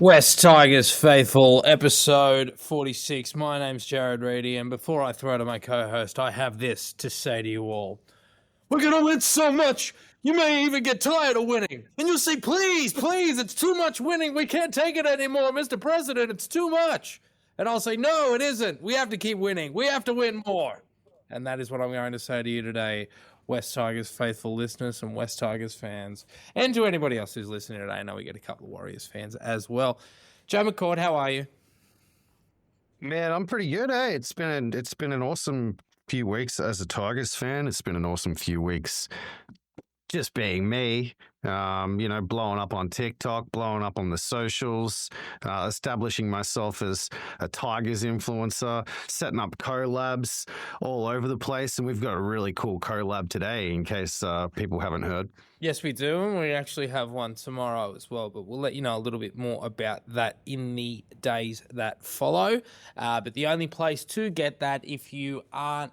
West Tigers Faithful, episode 46. My name's Jared Reedy, and before I throw to my co-host, I have this to say to you all. We're going to win so much, you may even get tired of winning. And you'll say, please, it's too much winning. We can't take it anymore, Mr. President. It's too much. And I'll say, no, it isn't. We have to keep winning. We have to win more. And that is what I'm going to say to you today, West Tigers faithful listeners and West Tigers fans, and to anybody else who's listening today. I know we get a couple of Warriors fans as well. Joe McCord, how are you? Man, I'm pretty good, eh? It's been an awesome few weeks as a Tigers fan. It's been an awesome few weeks just being me, blowing up on TikTok, blowing up on the socials, establishing myself as a Tigers influencer, setting up collabs all over the place. And we've got a really cool collab today in case people haven't heard. Yes, we do. And we actually have one tomorrow as well. But we'll let you know a little bit more about that in the days that follow. But the only place to get that, if you aren't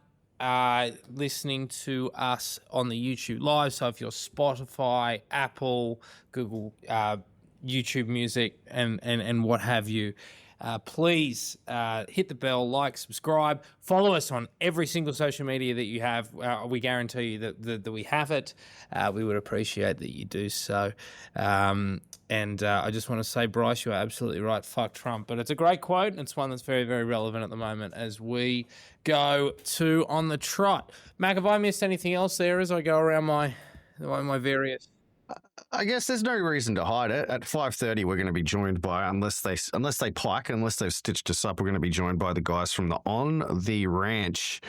listening to us on the YouTube Live, so if you're Spotify, Apple, Google, YouTube Music, and what have you, please hit the bell, like, subscribe, follow us on every single social media that you have. We guarantee you that we have it. We would appreciate that you do so. And I just want to say, Bryce, you are absolutely right. Fuck Trump. But it's a great quote, and it's one that's very, very relevant at the moment as we go to On the Trot. Mac, have I missed anything else there as I go around my various... I guess there's no reason to hide it. At 5:30, we're going to be joined by, unless they've stitched us up, we're going to be joined by the guys from the On the Ranch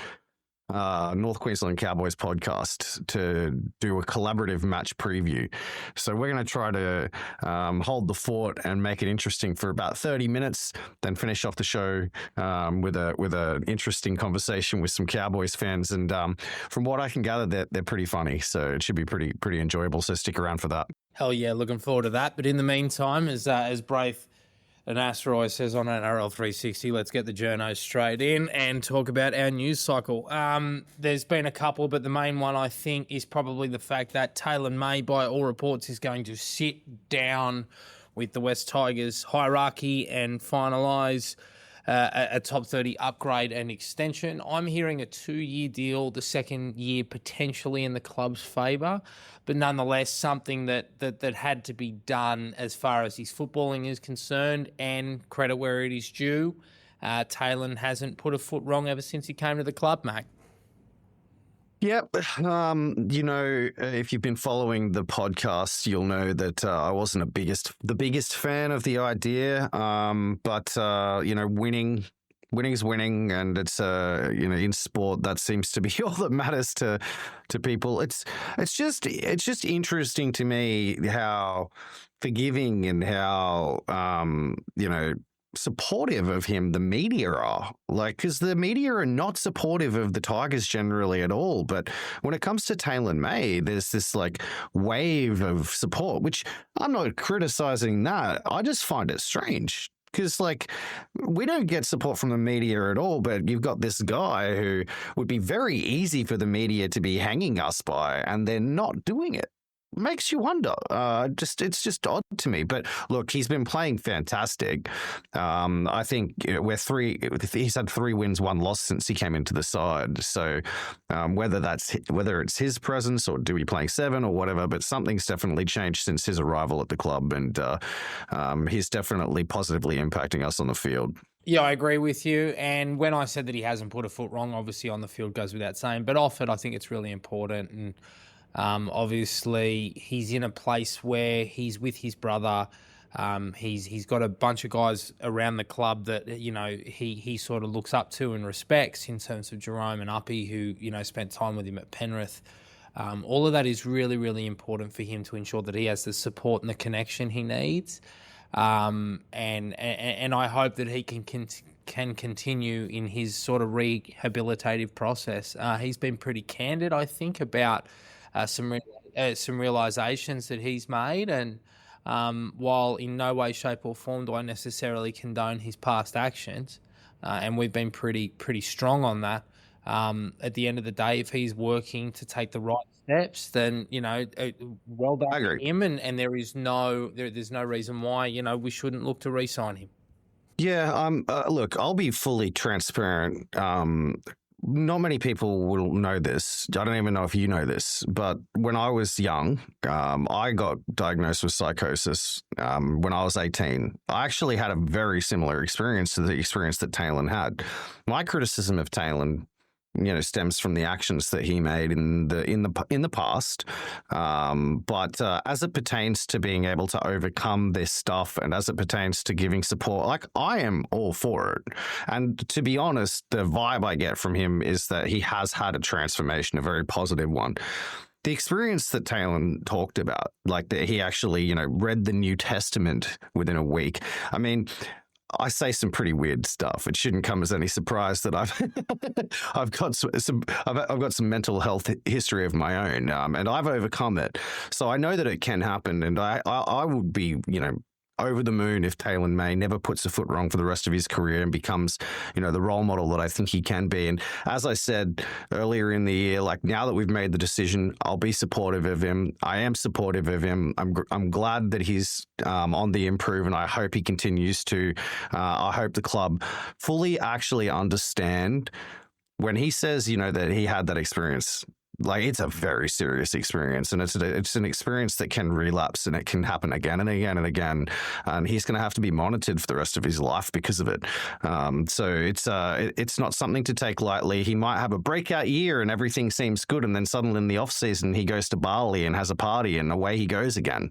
North Queensland Cowboys podcast to do a collaborative match preview. So we're going to try to hold the fort and make it interesting for about 30 minutes, then finish off the show with an interesting conversation with some Cowboys fans. And from what I can gather, they're pretty funny, so it should be pretty enjoyable. So stick around for that. Hell yeah, looking forward to that. But in the meantime, as Braith and Asteroid says on NRL 360, let's get the journos straight in and talk about our news cycle. There's been a couple, but the main one, I think, is probably the fact that Taylor May, by all reports, is going to sit down with the West Tigers hierarchy and finalise a top 30 upgrade and extension. I'm hearing a 2-year deal, the second year potentially in the club's favour, but nonetheless something that had to be done as far as his footballing is concerned, and credit where it is due. Taylor hasn't put a foot wrong ever since he came to the club, mate. Yep. If you've been following the podcast, you'll know that I wasn't the biggest fan of the idea. But winning is winning, and it's in sport that seems to be all that matters to people. It's just interesting to me how forgiving and how supportive of him the media are, because the media are not supportive of the Tigers generally at all, but when it comes to Taylor May, there's this wave of support, which I'm not criticizing that. I just find it strange because we don't get support from the media at all, but you've got this guy who would be very easy for the media to be hanging us by, and they're not doing it. Makes you wonder. It's just odd to me. But look, he's been playing fantastic. I think he's had 3 wins, 1 loss since he came into the side. So whether it's his presence or do we playing 7 or whatever, but something's definitely changed since his arrival at the club, and he's definitely positively impacting us on the field. Yeah, I agree with you. And when I said that he hasn't put a foot wrong, obviously on the field goes without saying, but off it, I think it's really important. And obviously, he's in a place where he's with his brother. He's got a bunch of guys around the club that he sort of looks up to and respects, in terms of Jerome and Uppy, who spent time with him at Penrith. All of that is really, really important for him to ensure that he has the support and the connection he needs. And I hope that he can continue in his sort of rehabilitative process. He's been pretty candid, I think, about some realizations that he's made, and while in no way, shape or form do I necessarily condone his past actions, and we've been pretty strong on that, At the end of the day, if he's working to take the right steps, then well done I to agree. him, and there's no reason why we shouldn't look to re-sign him. Yeah, look, I'll be fully transparent. Not many people will know this. I don't even know if you know this, but when I was young, I got diagnosed with psychosis when I was 18. I actually had a very similar experience to the experience that Talon had. My criticism of Talon, stems from the actions that he made in the past. But as it pertains to being able to overcome this stuff, and as it pertains to giving support, like, I am all for it. And to be honest, the vibe I get from him is that he has had a transformation, a very positive one. The experience that Talon talked about, like that he actually, read the New Testament within a week. I mean, I say some pretty weird stuff. It shouldn't come as any surprise that I've got some mental health history of my own, and I've overcome it. So I know that it can happen, and I would be, over the moon if Talon May never puts a foot wrong for the rest of his career and becomes, the role model that I think he can be. And as I said earlier in the year, like, now that we've made the decision, I'll be supportive of him. I am supportive of him. I'm glad that he's on the improve, and I hope he continues to. I hope the club fully actually understand when he says, that he had that experience. Like, it's a very serious experience, and it's an experience that can relapse, and it can happen again and again and again, and he's going to have to be monitored for the rest of his life because of it. So it's not something to take lightly. He might have a breakout year and everything seems good, and then suddenly in the off season he goes to Bali and has a party, and away he goes again.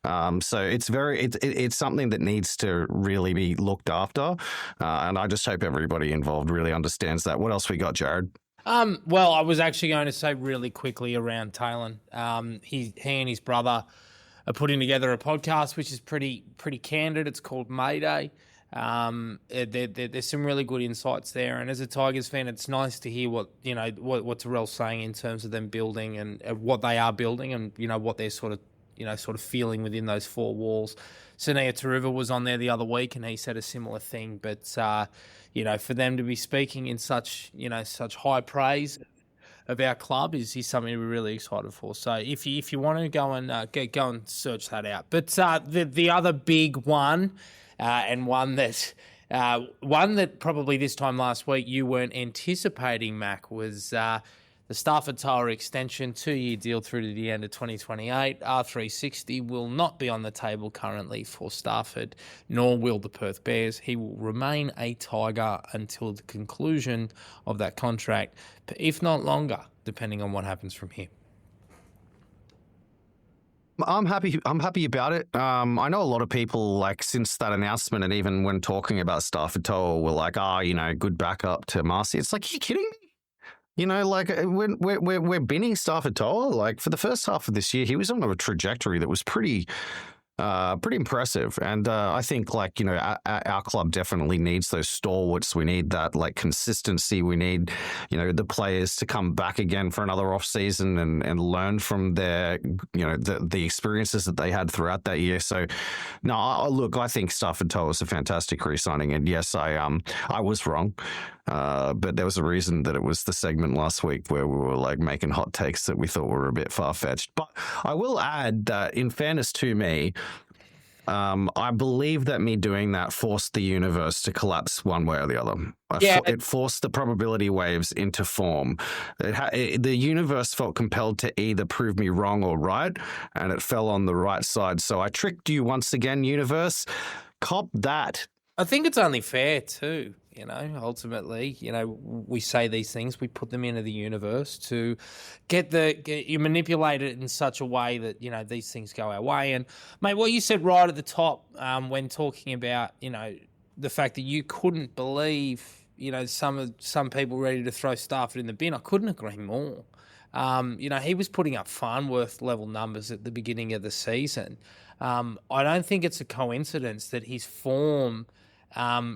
So it's something that needs to really be looked after, and I just hope everybody involved really understands that. What else we got, Jared? Well, I was actually going to say really quickly around Talon. He and his brother are putting together a podcast which is pretty candid. It's called Mayday. There's some really good insights there, and as a Tigers fan, it's nice to hear what Terrell's saying in terms of them building and what they are building, and what they're sort of feeling within those four walls. Sunea Taruva was on there the other week, and he said a similar thing. But for them to be speaking in such high praise of our club is something we're really excited for. So if you want to go and search that out. But the other big one, and one that probably this time last week you weren't anticipating, Mac, was the Stafford Tower extension, 2-year deal through to the end of 2028. R360 will not be on the table currently for Stafford, nor will the Perth Bears. He will remain a Tiger until the conclusion of that contract, if not longer, depending on what happens from here. I'm happy about it. I know a lot of people, like, since that announcement, and even when talking about Stafford Tower, were like, good backup to Marcy. It's like, are you kidding me? Like, we're binning Stafford Toa. Like, for the first half of this year, he was on a trajectory that was pretty impressive. And I think, like, our club definitely needs those stalwarts. We need that, like, consistency. We need, the players to come back again for another off season and learn from their, the experiences that they had throughout that year. So, no, look, I think Stafford Toa was a fantastic re-signing. And yes, I was wrong. But there was a reason that it was the segment last week where we were, like, making hot takes that we thought were a bit far-fetched. But I will add that, in fairness to me, I believe that me doing that forced the universe to collapse one way or the other. It forced the probability waves into form. The universe felt compelled to either prove me wrong or right, and it fell on the right side. So I tricked you once again, universe. Cop that. I think it's only fair too. Ultimately, we say these things, we put them into the universe to you manipulate it in such a way that, these things go our way. And, mate, what you said right at the top when talking about, the fact that you couldn't believe, some people ready to throw Stafford in the bin, I couldn't agree more. He was putting up Farnworth level numbers at the beginning of the season. I don't think it's a coincidence that his form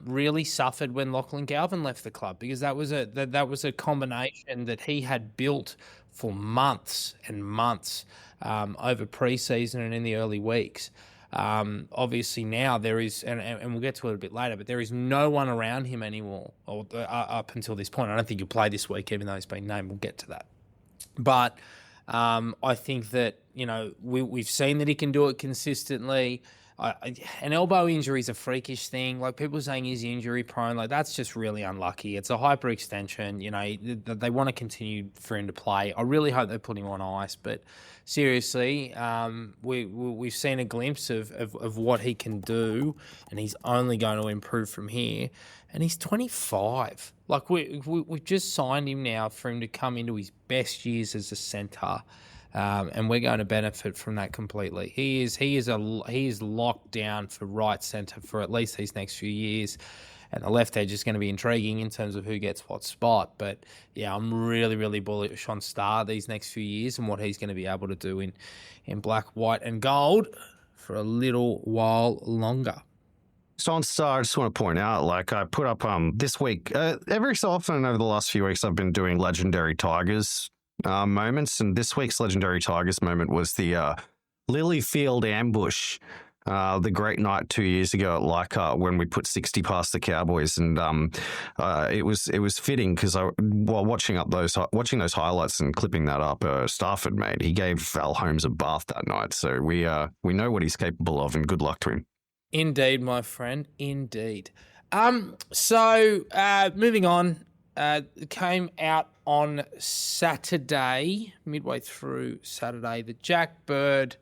really suffered when Lachlan Galvin left the club, because that was a combination that he had built for months and months over pre-season and in the early weeks. Obviously now there is, and we'll get to it a bit later, but there is no one around him anymore, or up until this point. I don't think he'll play this week, even though he's been named. We'll get to that. But I think that, we've seen that he can do it consistently. An elbow injury is a freakish thing. Like, people saying he's injury prone, like, that's just really unlucky. It's a hyperextension. They want to continue for him to play. I really hope they put him on ice, but seriously, we've seen a glimpse of what he can do, and he's only going to improve from here. And he's 25. Like, we've just signed him now for him to come into his best years as a centre. And we're going to benefit from that completely. He is locked down for right centre for at least these next few years, and the left edge is going to be intriguing in terms of who gets what spot. But yeah, I'm really, really bullish on Star these next few years and what he's going to be able to do in black, white, and gold for a little while longer. So on Star, I just want to point out, like, I put up this week, every so often over the last few weeks, I've been doing Legendary Tigers moments, and this week's Legendary Tigers moment was the Lilyfield ambush, the great night 2 years ago at Leichhardt when we put 60 past the Cowboys, and it was fitting because while watching those highlights and clipping that up, Stafford made, he gave Al Holmes a bath that night, so we know what he's capable of, and good luck to him. Indeed, my friend, indeed. So moving on. Came out on Saturday, midway through Saturday, that Jack Bird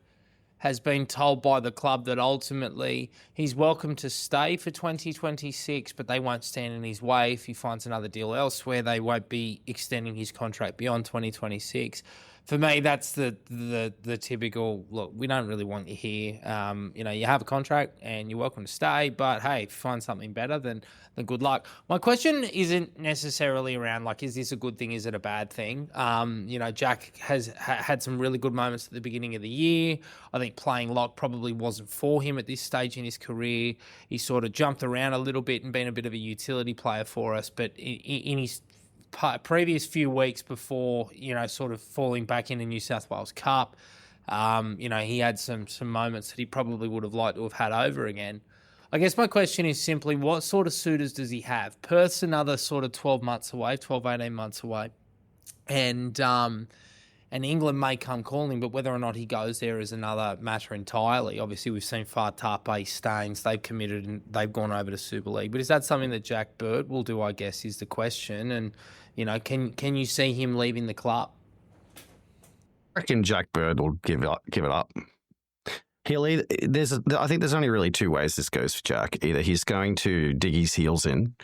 has been told by the club that ultimately he's welcome to stay for 2026, but they won't stand in his way if he finds another deal elsewhere. They won't be extending his contract beyond 2026. For me, that's the typical, look, we don't really want you here. You have a contract and you're welcome to stay, but hey, if you find something better, then good luck. My question isn't necessarily around, like, is this a good thing? Is it a bad thing? Jack has had some really good moments at the beginning of the year. I think playing lock probably wasn't for him at this stage in his career. He sort of jumped around a little bit and been a bit of a utility player for us, but in his previous few weeks before, sort of falling back in the New South Wales Cup, he had some moments that he probably would have liked to have had over again. I guess my question is simply, what sort of suitors does he have? Perth's another sort of 18 months away. And England may come calling, but whether or not he goes there is another matter entirely. Obviously, we've seen Fartape, Staines, they've committed and they've gone over to Super League. But is that something that Jack Bird will do, I guess, is the question. And, can you see him leaving the club? I reckon Jack Bird will give it up. I think there's only really two ways this goes for Jack. Either he's going to dig his heels in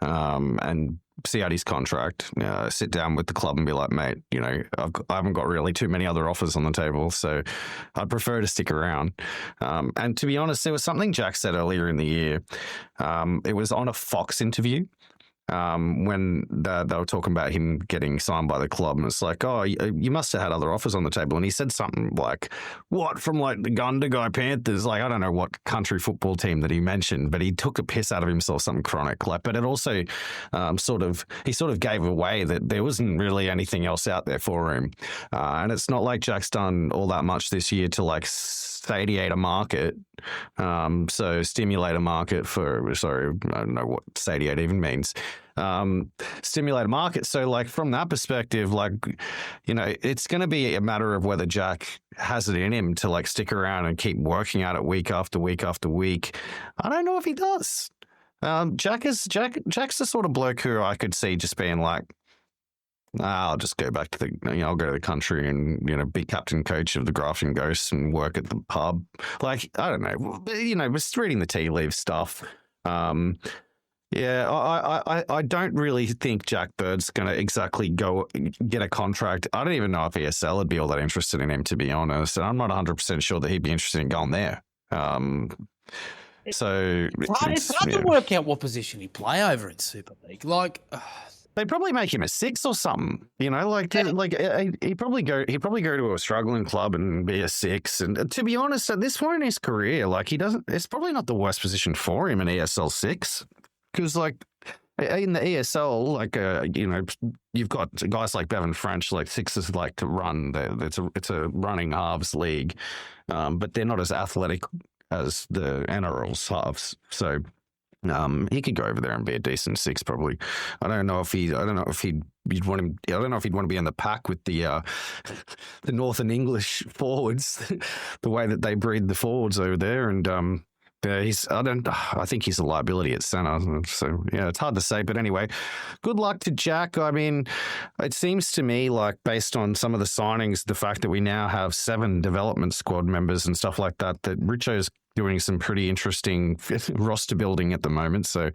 and see out his contract, sit down with the club and be like, mate, I haven't got really too many other offers on the table, so I'd prefer to stick around. And to be honest, there was something Jack said earlier in the year. It was on a Fox interview. When they were talking about him getting signed by the club, and it's like, oh, you must have had other offers on the table. And he said something like, what, from like the Gundagai Panthers? Like, I don't know what country football team that he mentioned, but he took a piss out of himself, something chronic. Like, but it also sort of gave away that there wasn't really anything else out there for him. And it's not like Jack's done all that much this year to like satiate a market. So stimulate a market sorry, I don't know what satiate even means. Stimulate a market. So like from that perspective, like, it's going to be a matter of whether Jack has it in him to like stick around and keep working at it week after week after week. I don't know if he does. Jack's the sort of bloke who I could see just being like, I'll just go back to I'll go to the country and, be captain coach of the Grafton Ghosts and work at the pub. Like, I don't know, just reading the tea leaves stuff. I don't really think Jack Bird's going to exactly go get a contract. I don't even know if ESL would be all that interested in him, to be honest. And I'm not 100% sure that he'd be interested in going there. It's hard to work out what position he'd play over in Super League. Like, they'd probably make him a 6 or something, he'd probably go to a struggling club and be a 6. And to be honest, at this point in his career, like, it's probably not the worst position for him in ESL 6, because like in the ESL, like you've got guys like Bevan French, like 6s like to run. It's a running halves league, but they're not as athletic as the NRL's halves. So he could go over there and be a decent 6 probably. I don't know if he'd want him. I don't know if he'd want to be in the pack with the the Northern English forwards, the way that they breed the forwards over there, and I think he's a liability at centre. So yeah, it's hard to say. But anyway, good luck to Jack. I mean, it seems to me like based on some of the signings, the fact that we now have 7 development squad members and stuff like that, that Richo's doing some pretty interesting roster building at the moment. So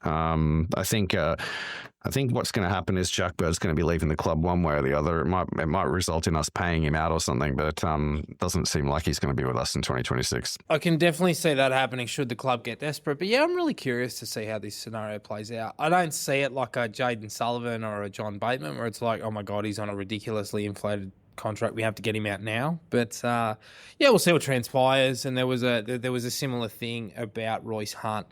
I think what's going to happen is Jack Bird's going to be leaving the club one way or the other. It might result in us paying him out or something, but it doesn't seem like he's going to be with us in 2026. I can definitely see that happening should the club get desperate. But yeah, I'm really curious to see how this scenario plays out. I don't see it like a Jaden Sullivan or a John Bateman where it's like, oh my God, he's on a ridiculously inflated contract. We have to get him out now. But yeah, we'll see what transpires. And there was a similar thing about Royce Hunt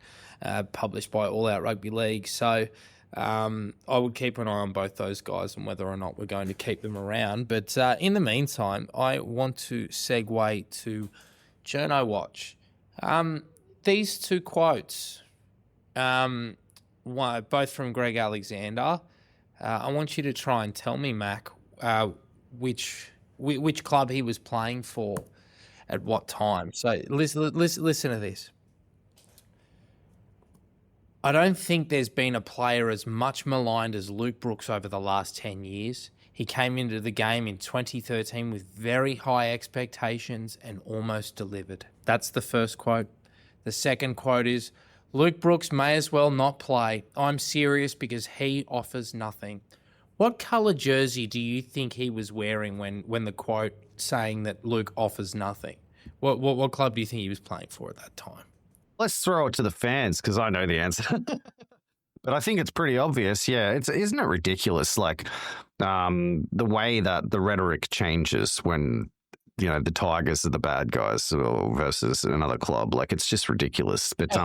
published by All Out Rugby League. So I would keep an eye on both those guys and whether or not we're going to keep them around. But in the meantime, I want to segue to Journo Watch. These 2 quotes, both from Greg Alexander. I want you to try and tell me, Mac, which club he was playing for at what time. So listen to this. I don't think there's been a player as much maligned as Luke Brooks over the last 10 years. He came into the game in 2013 with very high expectations and almost delivered. That's the first quote. The second quote is, Luke Brooks may as well not play. I'm serious because he offers nothing. What colour jersey do you think he was wearing when the quote saying that Luke offers nothing? What club do you think he was playing for at that time? Let's throw it to the fans because I know the answer. But I think it's pretty obvious. Yeah, isn't it ridiculous? Like the way that the rhetoric changes when the Tigers are the bad guys versus another club. Like it's just ridiculous. But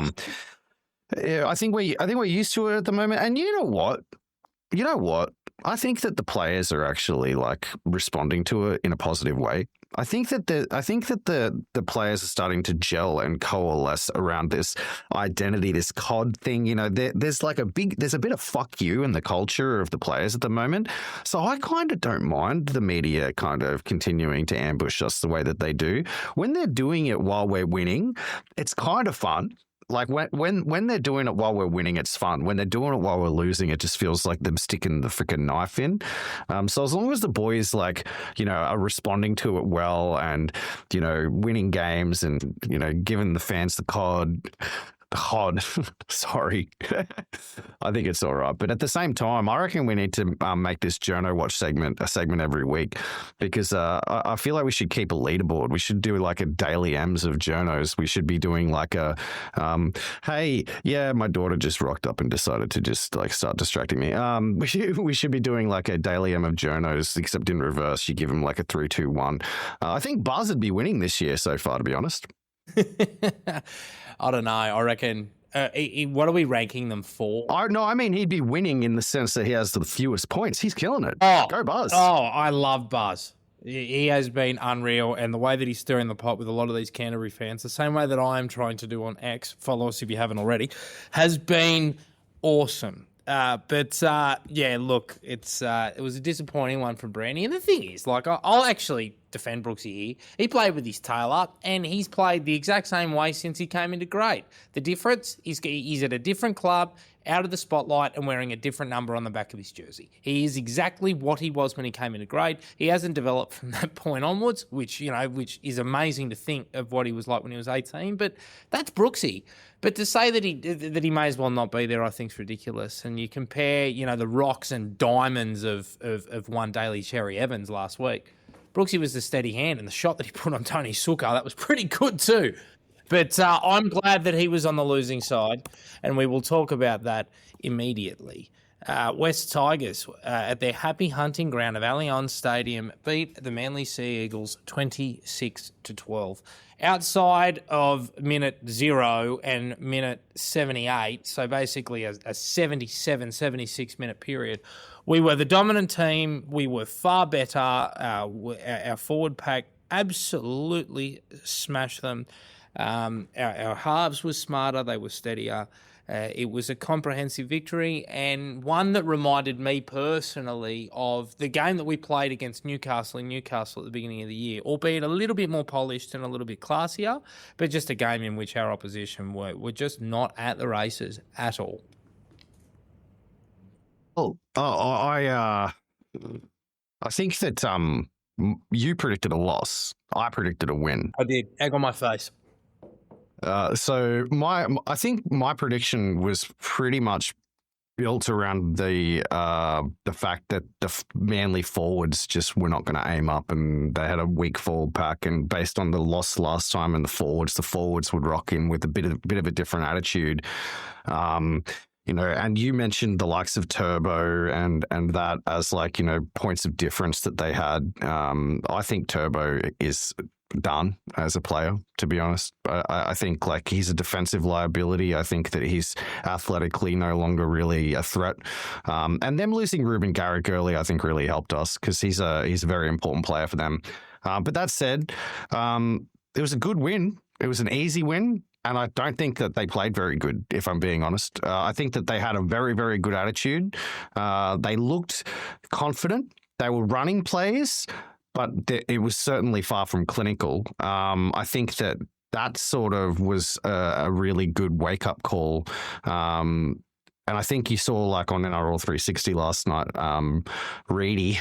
yeah, I think we're used to it at the moment. And you know what? I think that the players are actually like responding to it in a positive way. I think that the players are starting to gel and coalesce around this identity, this COD thing. There's a bit of fuck you in the culture of the players at the moment. So I kind of don't mind the media kind of continuing to ambush us the way that they do. When they're doing it while we're winning, it's kind of fun. Like when they're doing it while we're winning, it's fun. When they're doing it while we're losing, it just feels like them sticking the freaking knife in. So as long as the boys are responding to it well and, winning games and, giving the fans the COD, sorry. I think it's all right. But at the same time, I reckon we need to make this Journo Watch segment a segment every week because I feel like we should keep a leaderboard. We should do like a daily M's of journos. We should be doing like a, hey, yeah, my daughter just rocked up and decided to just like start distracting me. We should be doing like a daily M of journos, except in reverse. You give them like a 3, 2, 1. I think Buzz would be winning this year so far, to be honest. I don't know. I reckon. What are we ranking them for? I mean he'd be winning in the sense that he has the fewest points. He's killing it. Go Buzz. Oh, I love Buzz. He has been unreal, and the way that he's stirring the pot with a lot of these Canterbury fans, the same way that I am trying to do on X, follow us if you haven't already, has been awesome. Yeah, look, it was a disappointing one from Brandy. And the thing is, like, I'll actually defend Brooksy here. He played with his tail up, and he's played the exact same way since he came into grade. The difference is he's at a different club, out of the spotlight, and wearing a different number on the back of his jersey. He is exactly what he was when he came into grade. He hasn't developed from that point onwards, which is amazing to think of what he was like when he was 18. But that's Brooksy. But to say that he may as well not be there, I think is ridiculous. And you compare, the rocks and diamonds of one Daily Cherry Evans last week. Brooksy was the steady hand, and the shot that he put on Tony Sukkar, that was pretty good too. But I'm glad that he was on the losing side, and we will talk about that immediately. West Tigers, at their happy hunting ground of Allianz Stadium, beat the Manly Sea Eagles 26-12. Outside of minute 0 and minute 78, so basically a 77, 76-minute period, we were the dominant team. We were far better. Our forward pack absolutely smashed them. Our halves were smarter, they were steadier. It was a comprehensive victory, and one that reminded me personally of the game that we played against Newcastle in Newcastle at the beginning of the year, albeit a little bit more polished and a little bit classier, but just a game in which our opposition were just not at the races at all. I think that you predicted a loss. I predicted a win. I did. Egg on my face. So I think my prediction was pretty much built around the fact that the Manly forwards just were not going to aim up, and they had a weak forward pack. And based on the loss last time and the forwards would rock in with a bit of a different attitude. And you mentioned the likes of Turbo and that as like, points of difference that they had. I think Turbo is done as a player, to be honest. I think like he's a defensive liability. I think that he's athletically no longer really a threat. And them losing Ruben Garrick early, I think really helped us because he's a very important player for them. But that said, it was a good win. It was an easy win. And I don't think that they played very good, if I'm being honest. I think that they had a very, very good attitude. They looked confident. They were running plays, but it was certainly far from clinical. I think that sort of was a really good wake-up call. And I think you saw like on NRL 360 last night, Reedy,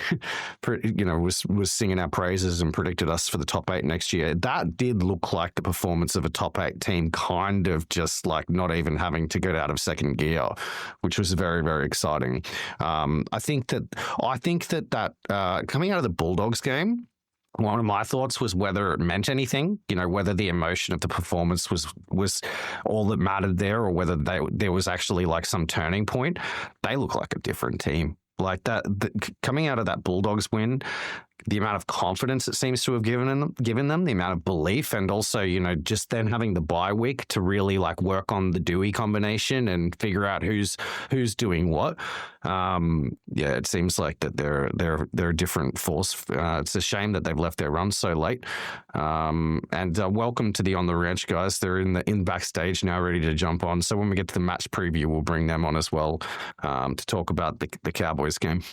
was singing our praises and predicted us for the top 8 next year. That did look like the performance of a top 8 team, kind of just like not even having to get out of second gear, which was very, very exciting. I think that coming out of the Bulldogs game, one of my thoughts was whether it meant anything, whether the emotion of the performance was all that mattered there, or whether there was actually like some turning point. They look like a different team. Like that, coming out of that Bulldogs win, the amount of confidence it seems to have given them, the amount of belief, and also, just then having the bye week to really like work on the Dewey combination and figure out who's doing what. It seems like that they're a different force. It's a shame that they've left their run so late. And welcome to the On the Ranch guys. They're in backstage now, ready to jump on. So when we get to the match preview, we'll bring them on as well to talk about the Cowboys game.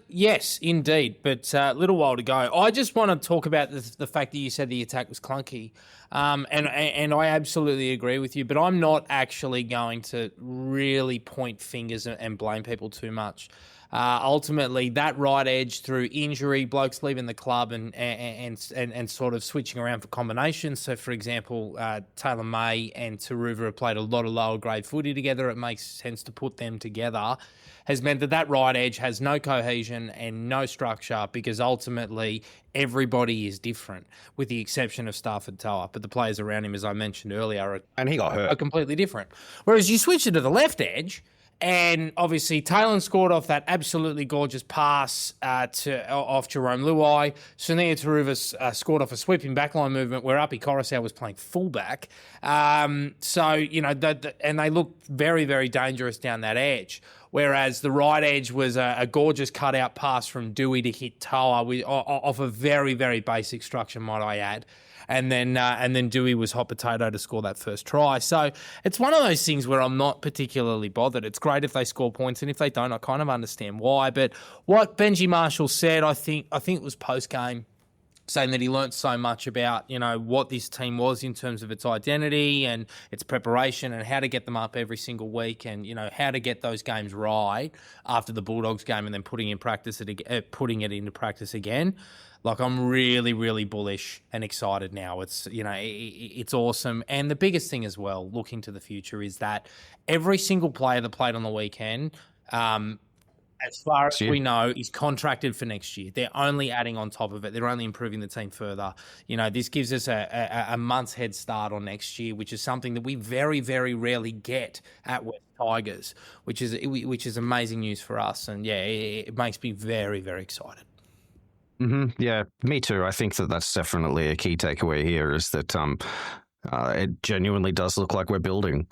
Yes, indeed, but a little while to go. I just want to talk about the fact that you said the attack was clunky, and I absolutely agree with you, but I'm not actually going to really point fingers and blame people too much. Ultimately, that right edge through injury, blokes leaving the club and sort of switching around for combinations. So, for example, Taylor May and Taruva have played a lot of lower grade footy together. It makes sense to put them together. Has meant that right edge has no cohesion and no structure because ultimately everybody is different, with the exception of Stafford Toa. But the players around him, as I mentioned earlier, and he got hurt, are completely different. Whereas you switch it to the left edge, and obviously Talon scored off that absolutely gorgeous pass off Jerome Luai. Sunia Taruva scored off a sweeping backline movement where Api Coruscant was playing fullback. And they looked very, very dangerous down that edge. Whereas the right edge was a gorgeous cutout pass from Dewey to hit Toa off a very, very basic structure, might I add. And then Dewey was hot potato to score that first try. So it's one of those things where I'm not particularly bothered. It's great if they score points, and if they don't, I kind of understand why. But what Benji Marshall said, I think it was post-game, saying that he learnt so much about, what this team was in terms of its identity and its preparation and how to get them up every single week and, how to get those games right after the Bulldogs game and then putting it into practice again. Like, I'm really, really bullish and excited now. It's, it's awesome. And the biggest thing as well, looking to the future, is that every single player that played on the weekend, as far as we know, is contracted for next year. They're only adding on top of it. They're only improving the team further. This gives us a month's head start on next year, which is something that we very, very rarely get at West Tigers, which is amazing news for us. And, it makes me very, very excited. Mm-hmm. Yeah, me too. I think that's definitely a key takeaway here is that it genuinely does look like we're building.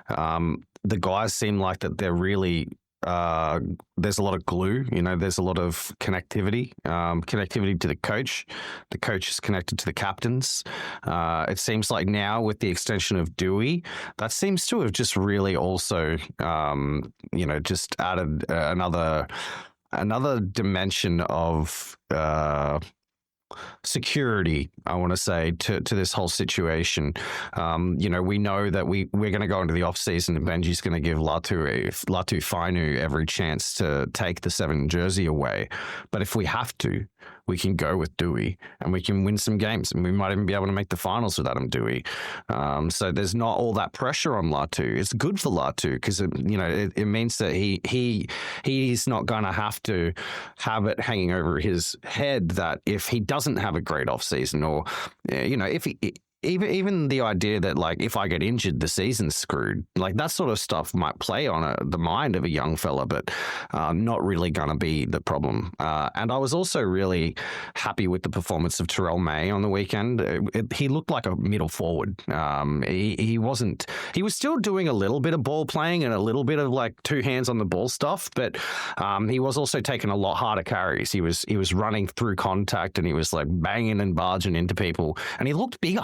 The guys seem like that they're really there's a lot of glue. There's a lot of connectivity to the coach. The coach is connected to the captains. It seems like now with the extension of Dewey, that seems to have just really also, just added another dimension of security, I want to say, to this whole situation. We know that we're going to go into the off season and Benji's going to give Latu Fainu every chance to take the 7 jersey away. But if we have to, we can go with Dewey and we can win some games, and we might even be able to make the finals with Adam Dewey. So there's not all that pressure on Latu. It's good for Latu because it means that he's not going to have to have it hanging over his head that if he doesn't have a great off season, or if he. Even the idea that, like, if I get injured, the season's screwed, like that sort of stuff might play on the mind of a young fella, but not really going to be the problem. And I was also really happy with the performance of Terrell May on the weekend. He looked like a middle forward. He was still doing a little bit of ball playing and a little bit of like 2 hands on the ball stuff, but he was also taking a lot harder carries. He was running through contact and he was like banging and barging into people, and he looked bigger.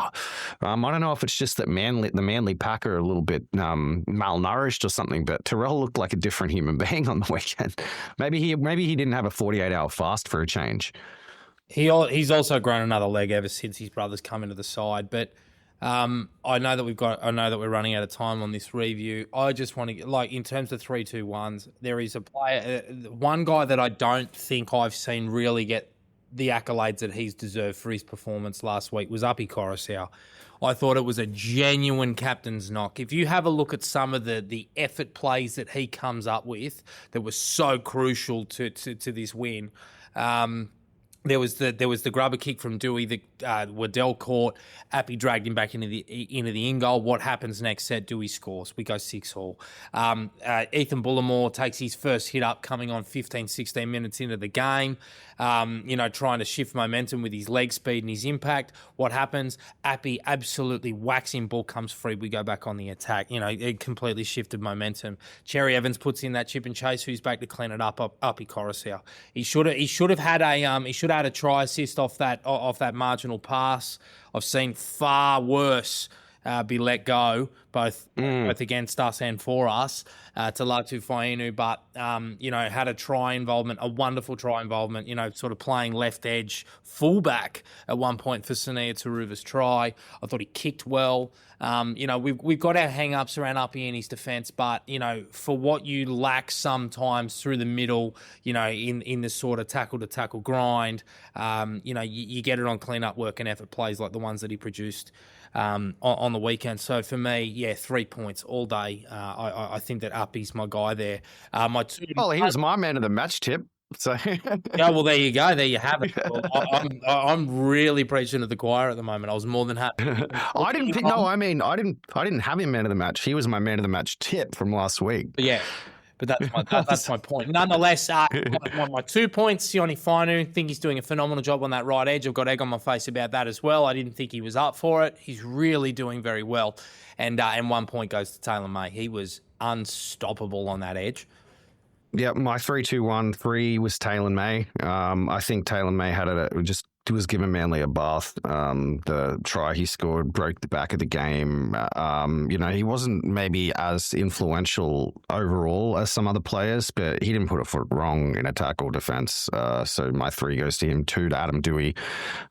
I don't know if it's just that the Manly pack are a little bit malnourished or something, but Terrell looked like a different human being on the weekend. Maybe he didn't have a 48-hour fast for a change. He's also grown another leg ever since his brother's come into the side. But I know that we're running out of time on this review. I just want to, like, in terms of 3-2-1s, there is a player, one guy that I don't think I've seen really get the accolades that he's deserved for his performance last week was Api Coruscant. I thought it was a genuine captain's knock. If you have a look at some of the effort plays that he comes up with that was so crucial to this win, there was the grubber kick from Dewey that Waddell caught. Appy dragged him back into the in goal. What happens next set? Dewey scores. We go 6-all. Ethan Bullimore takes his first hit up coming on 15, 16 minutes into the game. Trying to shift momentum with his leg speed and his impact. What happens? Appy absolutely whacks him. Ball comes free. We go back on the attack. It completely shifted momentum. Cherry Evans puts in that chip and chase. Who's back to clean it up? Appy Coruscant. He should have had a try assist off that marginal pass. I've seen far worse be let go, both against us and for us, to Latu Fainu, but, had a try involvement, a wonderful try involvement, sort of playing left edge fullback at one point for Sania Taruva's try. I thought he kicked well. We've got our hang-ups around Uppy in his defence, but, for what you lack sometimes through the middle, in this sort of tackle-to-tackle grind, you get it on clean-up work and effort plays like the ones that he produced on the weekend. So for me, 3 points all day. I think that Uppy's my guy there. He was my man of the match tip. So yeah, well, there you go. There you have it. Well, I'm really preaching to the choir at the moment. I was more than happy. I didn't have him man of the match. He was my man of the match tip from last week. Yeah. But that's my point. Nonetheless, my 2 points, Sione Fainu. Think he's doing a phenomenal job on that right edge. I've got egg on my face about that as well. I didn't think he was up for it. He's really doing very well. And 1 point goes to Taylor May. He was unstoppable on that edge. Yeah, my 3-2-1-3 was Taylor May. I think Taylor May was giving Manly a bath. The try he scored broke the back of the game. He wasn't maybe as influential overall as some other players, but he didn't put a foot wrong in attack or defense. So my 3 goes to him, 2 to Adam Dewey.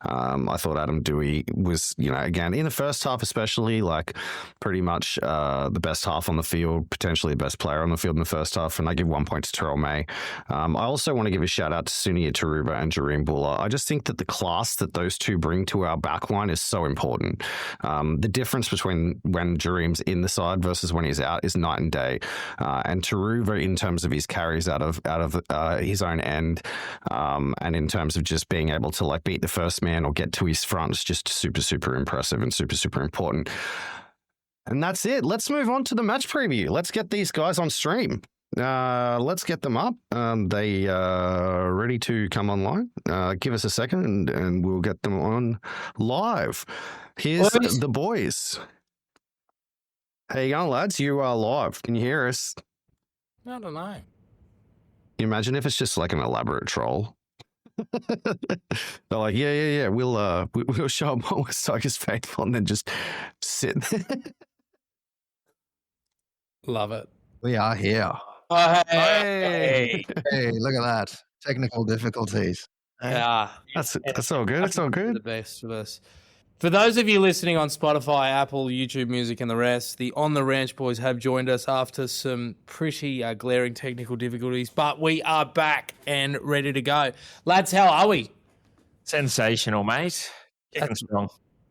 I thought Adam Dewey was, again, in the first half especially, like pretty much the best half on the field, potentially the best player on the field in the first half, and I give 1 point to Terrell May. I also want to give a shout out to Sunia Taruva and Jareem Buller. I just think that the class that those two bring to our backline is so important. The difference between when Jareem's in the side versus when he's out is night and day. And Taruva, in terms of his carries out of his own end, and in terms of just being able to like beat the first man or get to his front, is just super, super impressive and super, super important. And that's it. Let's move on to the match preview. Let's get these guys on stream. Let's get them up. They are ready to come online. Give us a second and we'll get them on live. Here's the boys. How you going, lads? You are live. Can you hear us? I don't know. You imagine if it's just like an elaborate troll. They're like, yeah, we'll show up on West Tigers faithful and then just sit there. Love it. We are here. Oh, Hey. Hey, look at that. Technical difficulties. Yeah. That's all good. It's all The good. best of us. For those of you listening on Spotify, Apple, YouTube Music, and the rest, the On the Ranch boys have joined us after some pretty glaring technical difficulties, but we are back and ready to go. Lads, how are we? Sensational, mate. Kicking strong.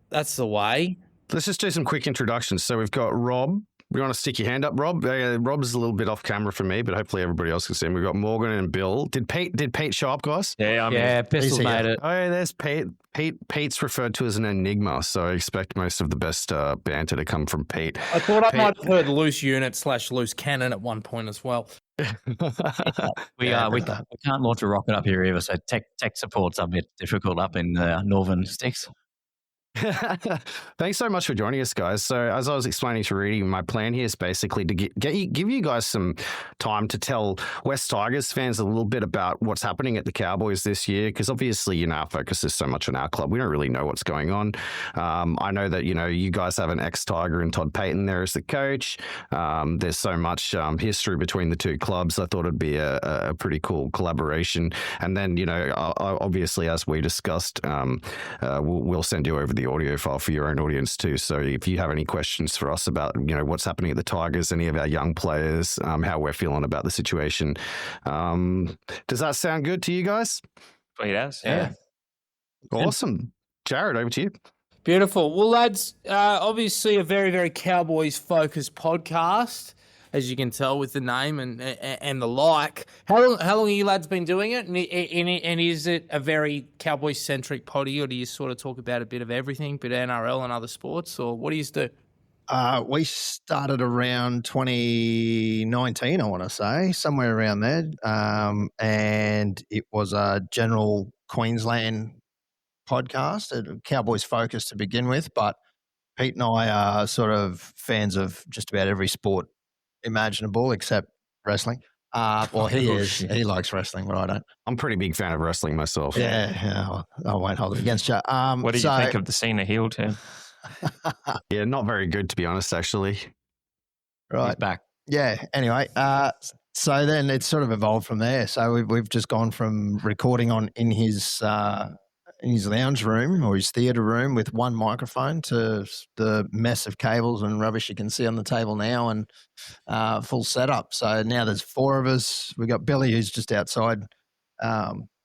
That's the way. Let's just do some quick introductions. So we've got Rob. You want to stick your hand up, Rob? Rob's a little bit off camera for me, but hopefully everybody else can see him. We've got Morgan and Bill. Did Pete show up, guys? Yeah, Pistol made it. Oh, yeah, there's Pete. Pete's referred to as an enigma, so I expect most of the best banter to come from Pete. I thought I might have heard loose unit / loose cannon at one point as well. We can't launch a rocket up here either, so tech support's a bit difficult up in the northern sticks. Thanks so much for joining us, guys. So as I was explaining to Rudy, my plan here is basically to give you guys some time to tell West Tigers fans a little bit about what's happening at the Cowboys this year, because obviously, our focus is so much on our club. We don't really know what's going on. I know that, you guys have an ex-Tiger and Todd Payton there as the coach. There's so much history between the two clubs. I thought it'd be a pretty cool collaboration. And then, obviously, as we discussed, we'll send you over the audio file for your own audience too. So if you have any questions for us about, what's happening at the Tigers, any of our young players, how we're feeling about the situation. Does that sound good to you guys? It does, yeah. Awesome. Jared, over to you. Beautiful. Well, lads, obviously a very, very Cowboys-focused podcast, as you can tell with the name and the like. How long have you lads been doing it? And is it a very Cowboys-centric potty, or do you sort of talk about a bit of everything, bit of NRL and other sports, or what do you do? We started around 2019, I want to say, somewhere around there. And it was a general Queensland podcast, Cowboys focused to begin with, but Pete and I are sort of fans of just about every sport imaginable except wrestling. Well, he is. He likes wrestling, but I don't. I'm a pretty big fan of wrestling myself. Yeah, I won't hold it against you. What did you think of the Cena heel turn? Yeah, not very good, to be honest, actually. Right. He's back. Yeah, anyway, so then it's sort of evolved from there. So we've just gone from recording in his lounge room or his theatre room with one microphone to the mess of cables and rubbish you can see on the table now, and full setup. So now there's four of us. We got Billy, who's just outside,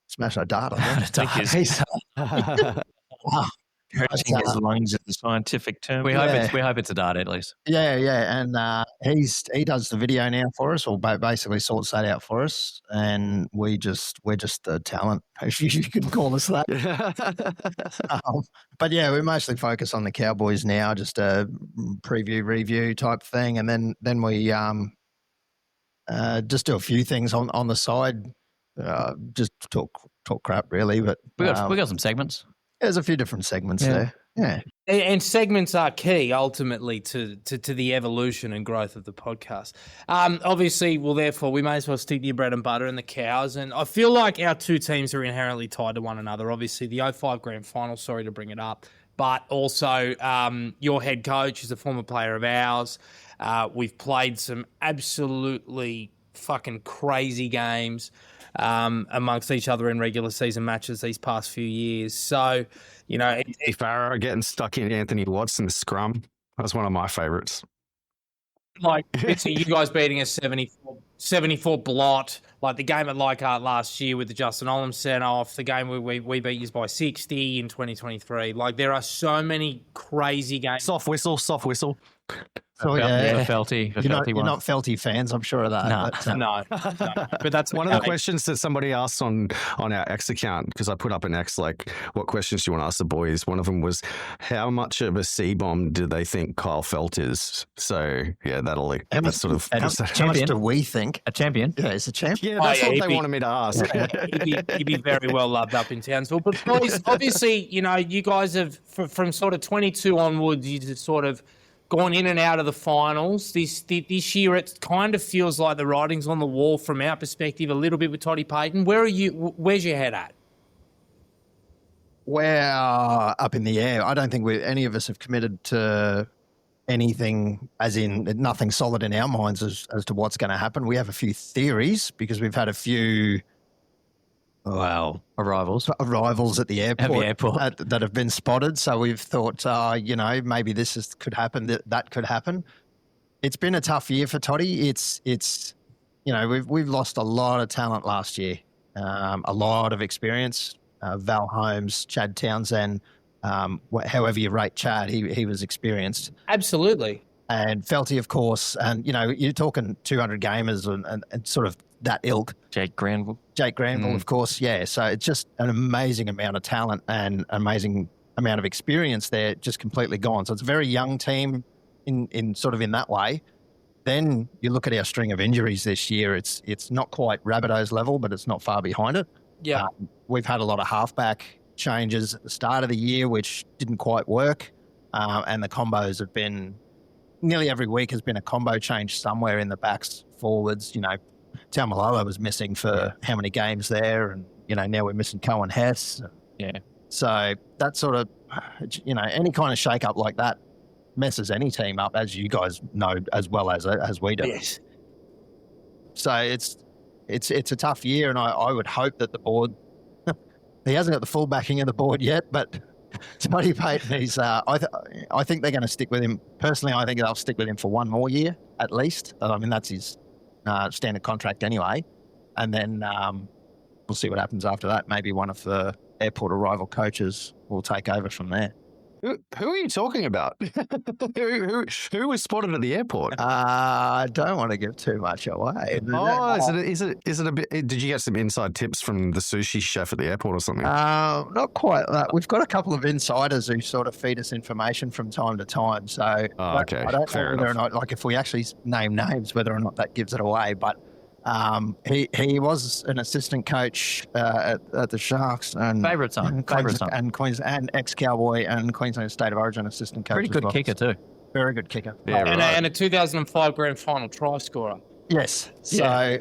smash a dart. I think. Wow. Coaching his lungs is the scientific term. We hope it's a dart at least. Yeah, and he does the video now for us, or basically sorts that out for us, and we're just the talent, if you could call us that. But yeah, we mostly focus on the Cowboys now, just a preview review type thing, and then we just do a few things on the side, just talk crap really. But we got some segments. There's a few different segments there. Yeah. And segments are key ultimately to the evolution and growth of the podcast. Obviously, well, therefore, we may as well stick to your bread and butter and the Cows. And I feel like our two teams are inherently tied to one another. Obviously, the 05 Grand Final, sorry to bring it up, but also your head coach is a former player of ours. We've played some absolutely fucking crazy games amongst each other in regular season matches these past few years. So, Farah getting stuck in Anthony Watson's scrum. That's one of my favourites. Like, you guys beating a 74 blot, like the game at Leichhardt last year with the Justin Olam sent off, the game where we beat you by 60 in 2023. Like, there are so many crazy games. Soft whistle. So yeah, Felty. You're not Felty fans, I'm sure of that. No. But that's one of the questions that somebody asked on our X account, because I put up an X, like, what questions do you want to ask the boys? One of them was, how much of a C-bomb do they think Kyle Felt is? So, yeah, how much do we think? A champion. Yeah, he's a champion. Yeah, that's what they wanted me to ask. He'd be very well loved up in Townsville. But boys, obviously, you guys have, from sort of 22 onwards, you just sort of gone in and out of the finals. This year, it kind of feels like the writing's on the wall from our perspective a little bit with Toddy Payton. Where's your head at? We're up in the air. I don't think any of us have committed to anything, as in nothing solid in our minds as to what's going to happen. We have a few theories because we've had a few arrivals at the airport, that have been spotted. So we've thought, maybe could happen, that could happen. It's been a tough year for Toddy. It's we've lost a lot of talent last year, a lot of experience. Val Holmes, Chad Townsend, however you rate Chad, he was experienced. Absolutely. And Felty, of course, and you're talking 200 gamers and sort of that ilk. Jake Granville, of course, yeah. So it's just an amazing amount of talent and amazing amount of experience there, just completely gone. So it's a very young team in sort of in that way. Then you look at our string of injuries this year. It's not quite Rabbitohs level, but it's not far behind it. Yeah, we've had a lot of halfback changes at the start of the year, which didn't quite work, and the combos have been nearly every week has been a combo change somewhere in the backs, forwards. Taumalolo was missing for how many games there, and now we're missing Cohen Hess. Yeah. So that sort of any kind of shake up like that messes any team up, as you guys know as well as we do. Yes. So it's a tough year, and I would hope that the board, he hasn't got the full backing of the board yet, but Toddy Payton, I think they're going to stick with him. Personally, I think they'll stick with him for one more year at least. I mean, that's his standard contract anyway. And then we'll see what happens after that. Maybe one of the airport arrival coaches will take over from there. Who are you talking about? who was spotted at the airport? I don't want to give too much away. Is it a bit? Did you get some inside tips from the sushi chef at the airport or something? Not quite that. We've got a couple of insiders who sort of feed us information from time to time. So okay, I don't fair know whether enough. or not, like if we actually name names, whether or not that gives it away. But he was an assistant coach at the Sharks and Favourite son. and Queensland, and ex-Cowboy and Queensland State of Origin assistant coach. Pretty good kicker too. Very good kicker. Yeah, And a 2005 grand final try scorer. Yes. So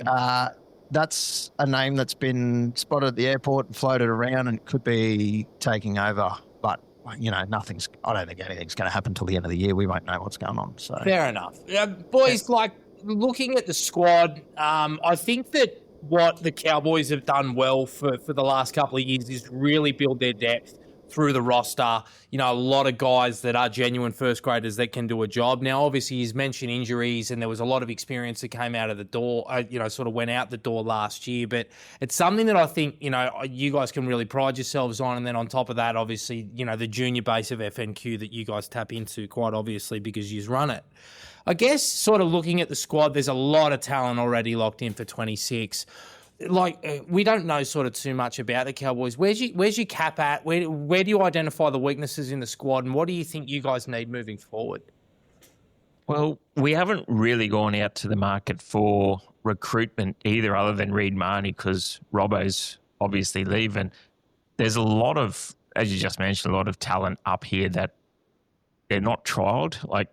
that's a name that's been spotted at the airport and floated around and could be taking over. But, I don't think anything's going to happen till the end of the year. We won't know what's going on. So Fair enough. Boys, looking at the squad, I think that what the Cowboys have done well for the last couple of years is really build their depth through the roster. A lot of guys that are genuine first graders that can do a job. Now, obviously, he's mentioned injuries, and there was a lot of experience that came out of the door, sort of went out the door last year. But it's something that I think, you guys can really pride yourselves on. And then on top of that, obviously, the junior base of FNQ that you guys tap into quite obviously because you run it. I guess sort of looking at the squad, there's a lot of talent already locked in for 26. We don't know sort of too much about the Cowboys. Where's your cap at? Where do you identify the weaknesses in the squad, and what do you think you guys need moving forward? Well, we haven't really gone out to the market for recruitment either, other than Reid Marnie, because Robbo's obviously leaving. There's a lot of, as you just mentioned, a lot of talent up here that they're not trialled. Like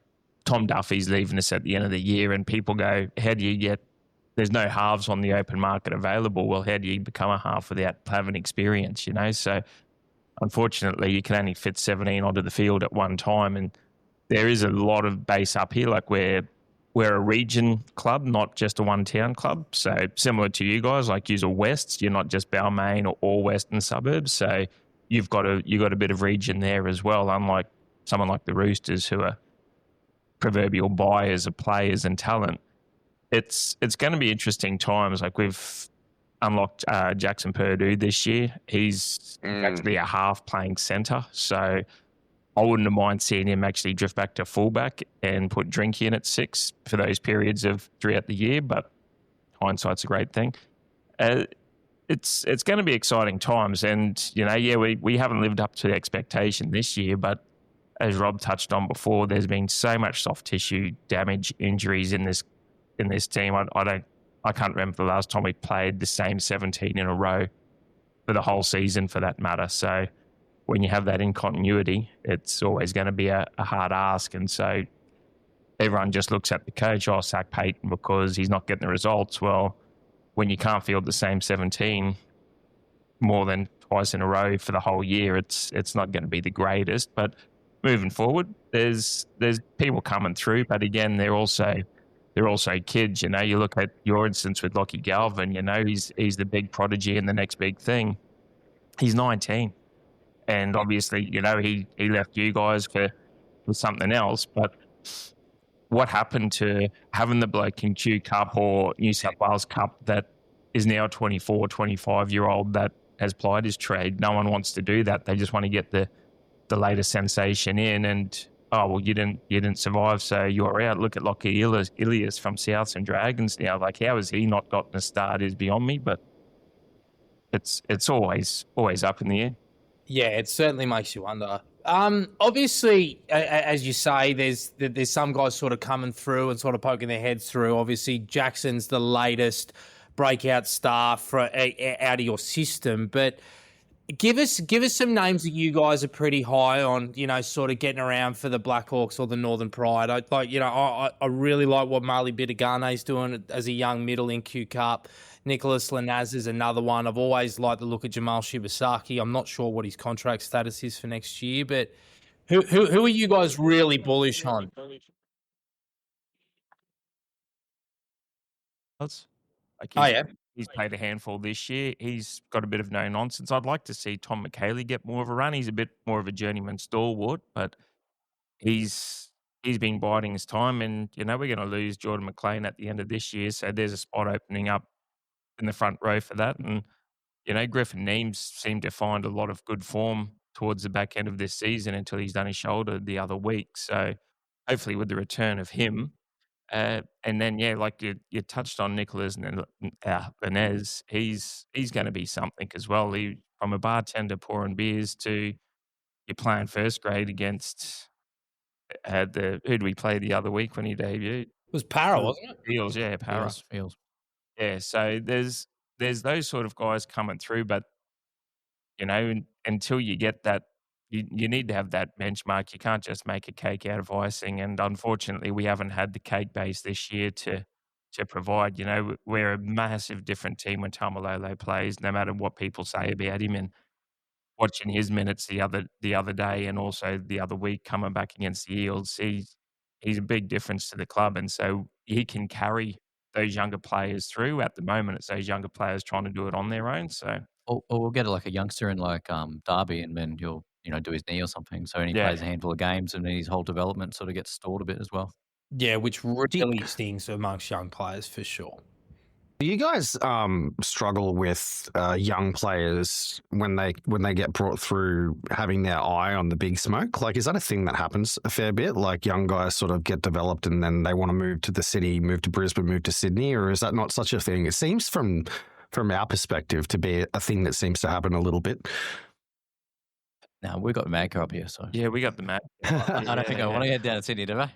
Tom Duffy's leaving us at the end of the year, and people go, how do you get, there's no halves on the open market available. Well, how do you become a half without having experience, So unfortunately, you can only fit 17 onto the field at one time. And there is a lot of base up here. Like we're a region club, not just a one-town club. So similar to you guys, like you're Wests, you're not just Balmain or all western suburbs. So you've got a bit of region there as well, unlike someone like the Roosters who are proverbial buyers of players and talent. It's going to be interesting times. Like we've unlocked Jackson Purdue this year. He's actually a half playing centre. So I wouldn't have mind seeing him actually drift back to fullback and put Drinky in at 6 for those periods of throughout the year. But hindsight's a great thing. It's going to be exciting times. And, we haven't lived up to the expectation this year. But as Rob touched on before, there's been so much soft tissue damage, injuries in this team. I can't remember the last time we played the same 17 in a row for the whole season, for that matter. So when you have that incontinuity, it's always going to be a hard ask. And so everyone just looks at the coach, sack Payton because he's not getting the results. Well, when you can't field the same 17 more than twice in a row for the whole year, it's not going to be the greatest. But moving forward, there's people coming through, but again, they're also kids. You look at your instance with Lockie Galvin. He's the big prodigy and the next big thing. He's 19, and obviously, he left you guys for something else. But what happened to having the bloke in Q Cup or New South Wales Cup that is now 24, 25-year-old that has plied his trade? No one wants to do that. They just want to get the latest sensation in, and you didn't survive, so you're out. Look at Lockie Ilias from Souths and Dragons now. Like, how has he not gotten a start is beyond me, but it's always up in the air. Yeah, it certainly makes you wonder. Obviously, as you say, there's some guys sort of coming through and sort of poking their heads through. Obviously, Jackson's the latest breakout star out of your system, but give us some names that you guys are pretty high on, sort of getting around for the Blackhawks or the Northern Pride. I really like what Marley Bitagane's doing as a young middle in Q Cup. Nicholas Lanaz is another one. I've always liked the look of Jamal Shibasaki. I'm not sure what his contract status is for next year, but who are you guys really bullish on? He's played a handful this year. He's got a bit of no nonsense. I'd like to see Tom McHaley get more of a run. He's a bit more of a journeyman stalwart, but he's been biding his time. And we're going to lose Jordan McLean at the end of this year, so there's a spot opening up in the front row for that. And Griffin Neems seemed to find a lot of good form towards the back end of this season until he's done his shoulder the other week. So hopefully with the return of him. And then, like you touched on Nicholas Lanez, he's going to be something as well. From a bartender pouring beers to you're playing first grade against who did we play the other week when he debuted? It was Para, wasn't it? Fields, yeah, Para. Fields. Yeah, so there's those sort of guys coming through, but until you get that, you need to have that benchmark. You can't just make a cake out of icing, and unfortunately, we haven't had the cake base this year to provide. We're a massive different team when Tamalolo plays, no matter what people say about him. And watching his minutes the other day, and also the other week coming back against the Eels, he's a big difference to the club, and so he can carry those younger players through. At the moment, it's those younger players trying to do it on their own. So, or we'll get a youngster in Darby, and then he'll do his knee or something. So he plays a handful of games, and then his whole development sort of gets stalled a bit as well. Yeah, which really stings amongst young players for sure. Do you guys struggle with young players when they get brought through having their eye on the big smoke? Like, is that a thing that happens a fair bit? Like, young guys sort of get developed and then they want to move to the city, move to Brisbane, move to Sydney, or is that not such a thing? It seems from our perspective to be a thing that seems to happen a little bit. No, we've got the Magka up here, so yeah, we got the Mag. I don't think I want to head down to Sydney, do I?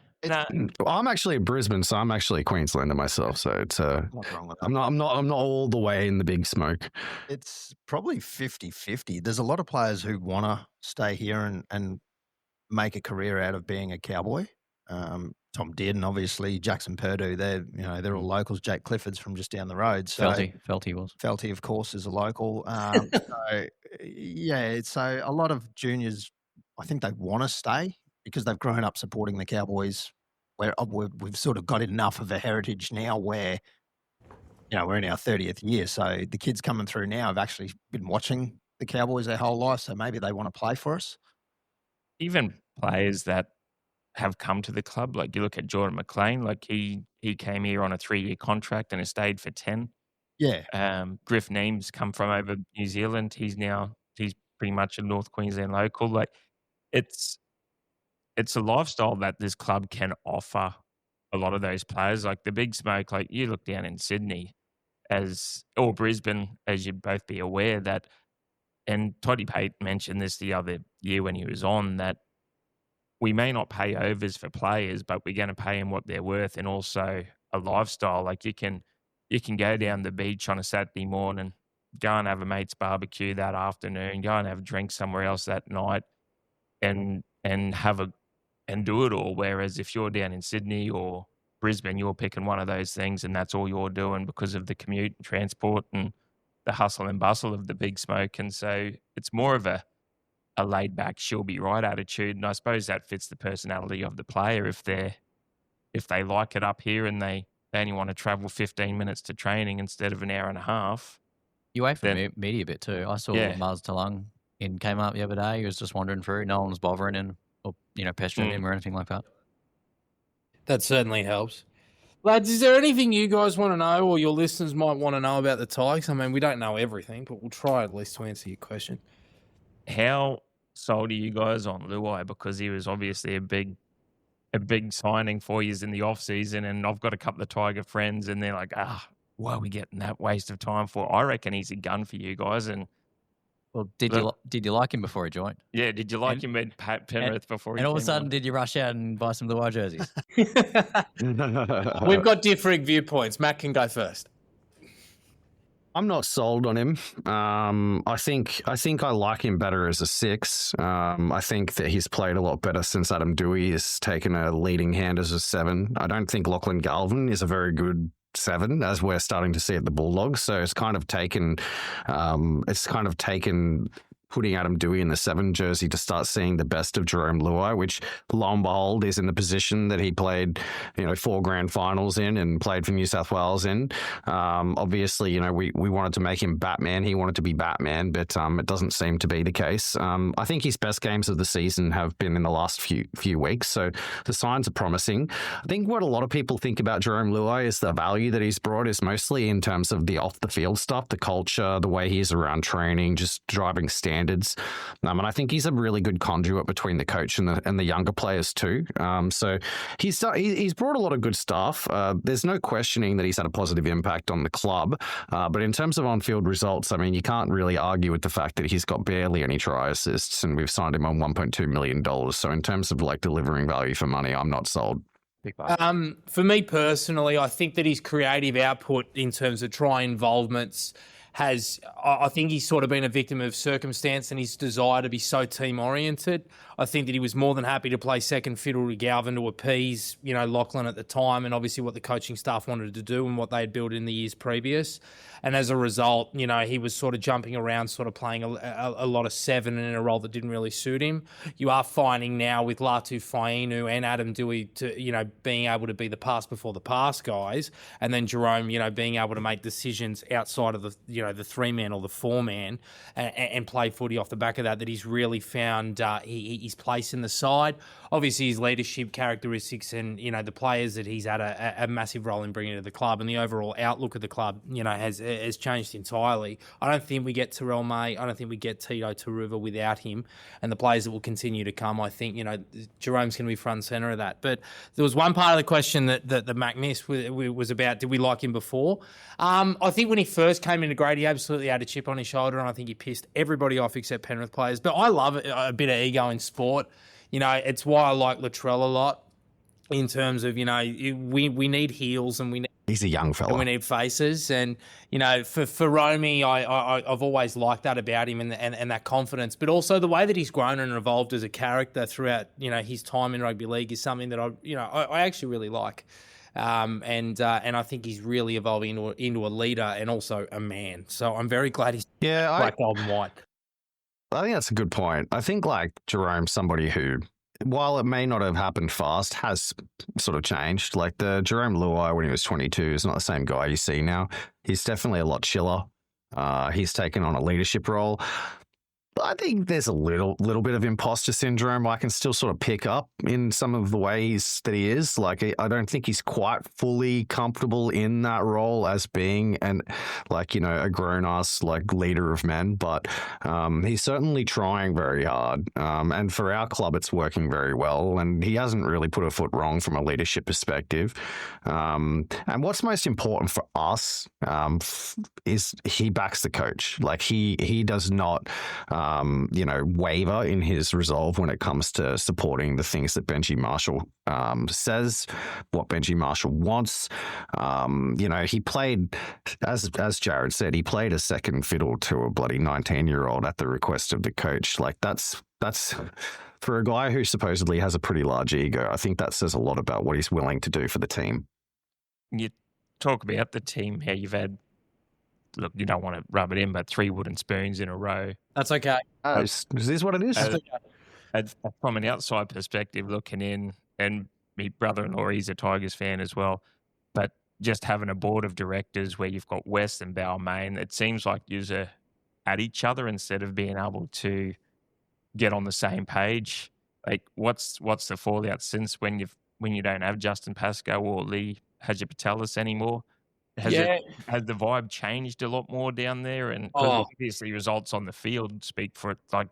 I'm actually in Brisbane, so I'm actually a Queenslander myself. So it's Not wrong with that. I'm not all the way in the big smoke. It's probably 50-50. There's a lot of players who want to stay here and make a career out of being a Cowboy. Tom Dearden, obviously, Jackson Purdue, they're all locals. Jake Clifford's from just down the road. So Felty was. Felty, of course, is a local. So a lot of juniors, I think they want to stay because they've grown up supporting the Cowboys. Where we've sort of got enough of a heritage now where, we're in our 30th year. So the kids coming through now have actually been watching the Cowboys their whole life. So maybe they want to play for us. Even players that have come to the club, like you look at Jordan McLean, like he came here on a 3-year contract and has stayed for 10. Yeah. Griff Neems come from over New Zealand. He's pretty much a North Queensland local. Like it's a lifestyle that this club can offer a lot of those players. Like the big smoke, like you look down in Sydney or Brisbane, as you'd both be aware that, and Toddy Pate mentioned this the other year when he was on, that we may not pay overs for players, but we're going to pay them what they're worth, and also a lifestyle. Like you can go down the beach on a Saturday morning, go and have a mate's barbecue that afternoon, go and have a drink somewhere else that night, and have and do it all. Whereas if you're down in Sydney or Brisbane, you're picking one of those things and that's all you're doing because of the commute and transport and the hustle and bustle of the big smoke. And so it's more of a laid back, she'll be right attitude. And I suppose that fits the personality of the player. If they like it up here and they only want to travel 15 minutes to training instead of an hour and a half. You wait for media a bit too. I saw Mars Talung came up the other day. He was just wandering through. No one was bothering him or, pestering him or anything like that. That certainly helps. Lads, is there anything you guys want to know or your listeners might want to know about the Tigers? I mean, we don't know everything, but we'll try at least to answer your question. How sold are you guys on Luai? Because he was obviously a big signing for you in the off season, and I've got a couple of Tiger friends, and they're like, why are we getting that waste of time for? I reckon he's a gun for you guys. And well, did you like him before he joined? Yeah, did you like him at Penrith before he And all of a sudden, on? did you rush out and buy some Luai jerseys? We've got differing viewpoints. Matt can go first. I'm not sold on him. I think I like him better as a 6. I think that he's played a lot better since Adam Dewey has taken a leading hand as a 7. I don't think Lachlan Galvin is a very good 7, as we're starting to see at the Bulldogs. So it's kind of taken putting Adam Dewey in the 7 jersey to start seeing the best of Jerome Luai, which lo and behold is in the position that he played, 4 grand finals in and played for New South Wales in. Obviously, we wanted to make him Batman. He wanted to be Batman, but it doesn't seem to be the case. I think his best games of the season have been in the last few weeks, so the signs are promising. I think what a lot of people think about Jerome Luai is the value that he's brought is mostly in terms of the off-the-field stuff, the culture, the way he's around training, just driving standards. And I think he's a really good conduit between the coach and the younger players too. So he's brought a lot of good stuff. There's no questioning that he's had a positive impact on the club. But in terms of on-field results, you can't really argue with the fact that he's got barely any try assists, and we've signed him on $1.2 million. So in terms of delivering value for money, I'm not sold. For me personally, I think that his creative output in terms of try involvements I think he's sort of been a victim of circumstance and his desire to be so team-oriented. I think that he was more than happy to play second fiddle to Galvin to appease, Lachlan at the time, and obviously what the coaching staff wanted to do and what they had built in the years previous. And as a result, he was sort of jumping around, sort of playing a lot of 7 in a role that didn't really suit him. You are finding now with Latu Fainu and Adam Dewey to, being able to be the pass before the pass guys, and then Jerome, being able to make decisions outside of the 3-man or the 4-man and play footy off the back of that he's really found his place in the side. Obviously, his leadership characteristics and, the players that he's had a massive role in bringing to the club, and the overall outlook of the club, has changed entirely. I don't think we get Terrell May. I don't think we get Tito Taruva without him, and the players that will continue to come. I think, Jerome's going to be front and centre of that. But there was one part of the question that Mac missed was about, did we like him before? I think when he first came into grade, he absolutely had a chip on his shoulder, and I think he pissed everybody off except Penrith players. But I love a bit of ego in sport. It's why I like Latrell a lot in terms of, we need heels and he's a young fella. And we need faces. And, for Romy, I've always liked that about him and that confidence. But also the way that he's grown and evolved as a character throughout, his time in rugby league is something that I actually really like. And I think he's really evolving into a leader and also a man. So I'm very glad he's black, gold and white. I think that's a good point. I think Jerome's somebody who, while it may not have happened fast, has sort of changed. The Jerome Luai when he was 22 is not the same guy you see now. He's definitely a lot chiller. He's taken on a leadership role. I think there's a little bit of imposter syndrome I can still sort of pick up in some of the ways that he is. I don't think he's quite fully comfortable in that role as being a grown-ass leader of men, but he's certainly trying very hard. And for our club, it's working very well, and he hasn't really put a foot wrong from a leadership perspective. And what's most important for us is he backs the coach. He does not waver in his resolve when it comes to supporting the things that Benji Marshall says, what Benji Marshall wants. He played, as Jared said, he played a second fiddle to a bloody 19-year-old at the request of the coach. That's for a guy who supposedly has a pretty large ego, I think that says a lot about what he's willing to do for the team. You talk about the team, how you've had, look, you don't want to rub it in, but 3 wooden spoons in a row. That's okay. Is this what it is? From an outside perspective, looking in, and my brother-in-law, he's a Tigers fan as well, but just having a board of directors where you've got West and Balmain, it seems like you're at each other instead of being able to get on the same page. Like, what's the fallout since when you don't have Justin Pascoe or Lee Hadjipatelis anymore? Has the vibe changed a lot more down there? And obviously results on the field speak for it. Like,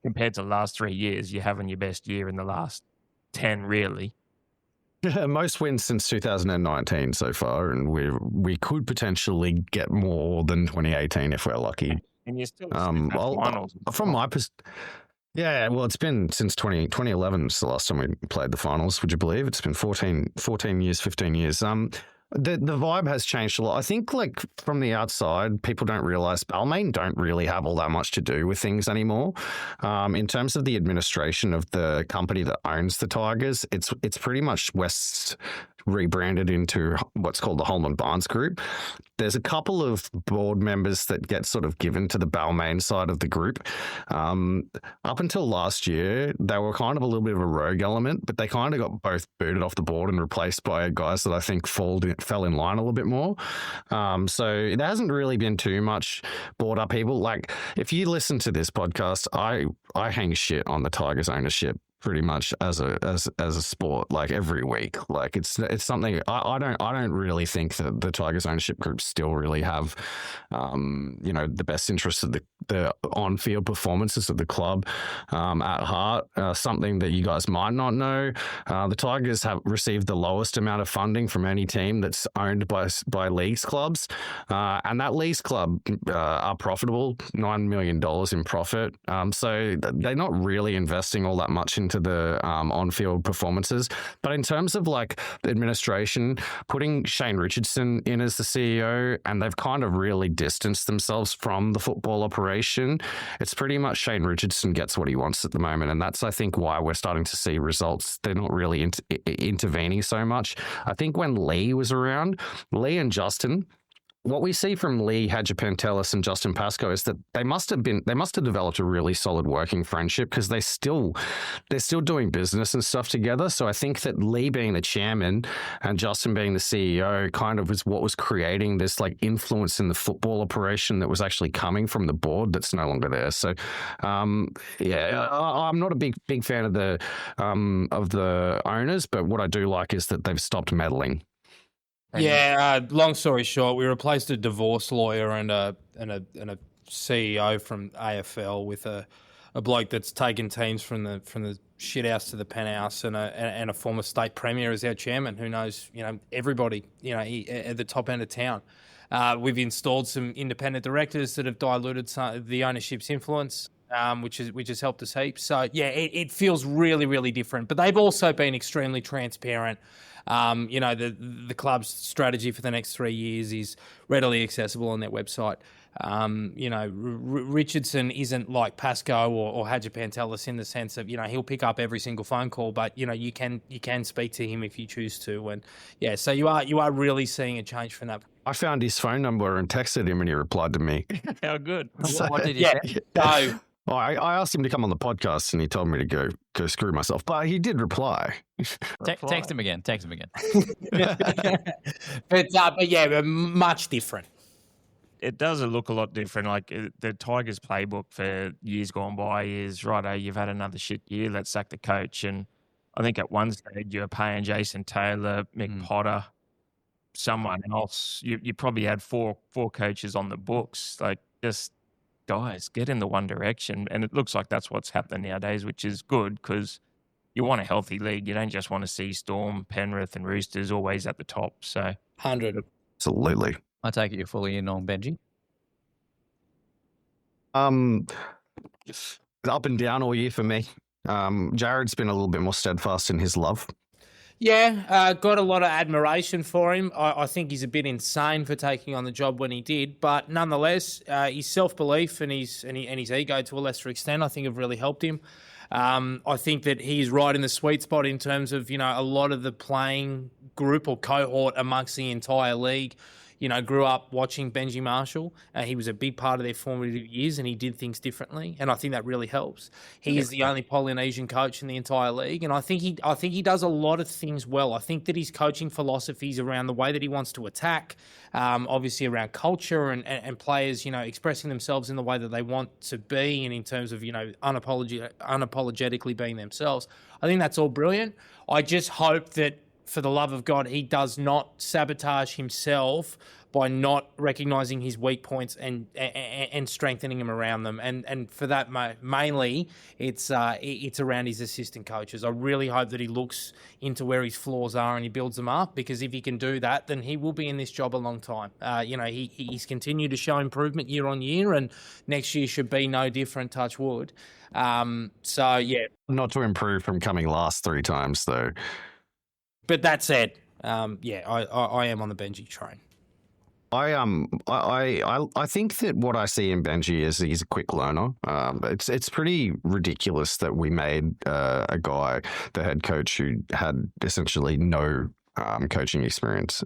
compared to the last 3 years, you're having your best year in the last 10, really. Most wins since 2019 so far, and we could potentially get more than 2018 if we're lucky. And you're still finals. From my perspective, yeah, well, it's been since 2011 is the last time we played the finals, would you believe? It's been 14 years, 15 years. The vibe has changed a lot. I think, like, from the outside, people don't realize Balmain don't really have all that much to do with things anymore. In terms of the administration of the company that owns the Tigers, it's pretty much West rebranded into what's called the Holman Barnes Group. There's a couple of board members that get sort of given to the Balmain side of the group. Up until last year, they were kind of a little bit of a rogue element, but they kind of got both booted off the board and replaced by guys that I think fell in line a little bit more. So there hasn't really been too much board upheaval. Like, if you listen to this podcast, I hang shit on the Tigers ownership pretty much as a sport, like, every week. Like, it's something I don't really think that the Tigers ownership group still really have the best interests of the on-field performances of the club at heart. Something that you guys might not know, the Tigers have received the lowest amount of funding from any team that's owned by leagues clubs, and that leagues club are profitable, $9 million in profit. So they're not really investing all that much into the on-field performances. But in terms of, like, administration, putting Shane Richardson in as the CEO, and they've kind of really distanced themselves from the football operation. It's pretty much Shane Richardson gets what he wants at the moment, and that's, I think, why we're starting to see results. They're not really intervening so much. I think when Lee was around, Lee and Justin, what we see from Lee Hadjipatelis and Justin Pascoe is that they must have developed a really solid working friendship, because they're still doing business and stuff together. So I think that Lee being the chairman and Justin being the CEO kind of was what was creating this, like, influence in the football operation that was actually coming from the board that's no longer there. So I'm not a big fan of the owners, but what I do like is that they've stopped meddling. Long story short, we replaced a divorce lawyer and a CEO from AFL with a bloke that's taken teams from the shithouse to the penthouse, and a former state premier as our chairman who knows everybody at the top end of town. We've installed some independent directors that have diluted the ownership's influence, which has helped us heaps. So it feels really, really different. But they've also been extremely transparent. The club's strategy for the next 3 years is readily accessible on their website. Richardson isn't like Pascoe or Hadjipatelis in the sense of, he'll pick up every single phone call, but, you can speak to him if you choose to. And so you are really seeing a change from that. I found his phone number and texted him, and he replied to me. How good. What did he say? So I asked him to come on the podcast, and he told me to go screw myself. But he did reply. Text him again. but much different. It does look a lot different. Like, the Tigers playbook for years gone by is, righto, you've had another shit year, let's sack the coach. And I think at one stage you were paying Jason Taylor, Mick Potter, someone else. You probably had four coaches on the books. Like, just, guys, get in the one direction. And it looks like that's what's happening nowadays, which is good, because you want a healthy league. You don't just want to see Storm, Penrith and Roosters always at the top. So 100. Absolutely. I take it you're fully in on Benji. Up and down all year for me. Jared's been a little bit more steadfast in his love. Yeah, got a lot of admiration for him. I think he's a bit insane for taking on the job when he did, but nonetheless, his self-belief and his ego, to a lesser extent, I think have really helped him. I think that he's right in the sweet spot in terms of, a lot of the playing group or cohort amongst the entire league. Grew up watching Benji Marshall. He was a big part of their formative years, and he did things differently, and I think that really helps. He is the only Polynesian coach in the entire league, and I think he does a lot of things well. I think that his coaching philosophies around the way that he wants to attack, obviously around culture and players, expressing themselves in the way that they want to be, and in terms of unapologetically being themselves. I think that's all brilliant. I just hope that, for the love of God, he does not sabotage himself by not recognising his weak points and strengthening him around them. And for that, mainly, it's around his assistant coaches. I really hope that he looks into where his flaws are and he builds them up, because if he can do that, then he will be in this job a long time. He's continued to show improvement year on year, and next year should be no different, touch wood. Yeah. Not to improve from coming last 3 times, though. But that said, I am on the Benji train. I think that what I see in Benji is he's a quick learner. It's pretty ridiculous that we made a guy the head coach who had essentially no coaching experience.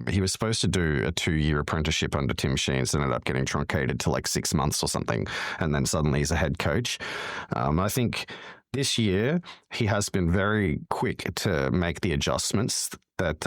He was supposed to do a 2-year apprenticeship under Tim Sheens, ended up getting truncated to like 6 months or something, and then suddenly he's a head coach. I think this year, he has been very quick to make the adjustments that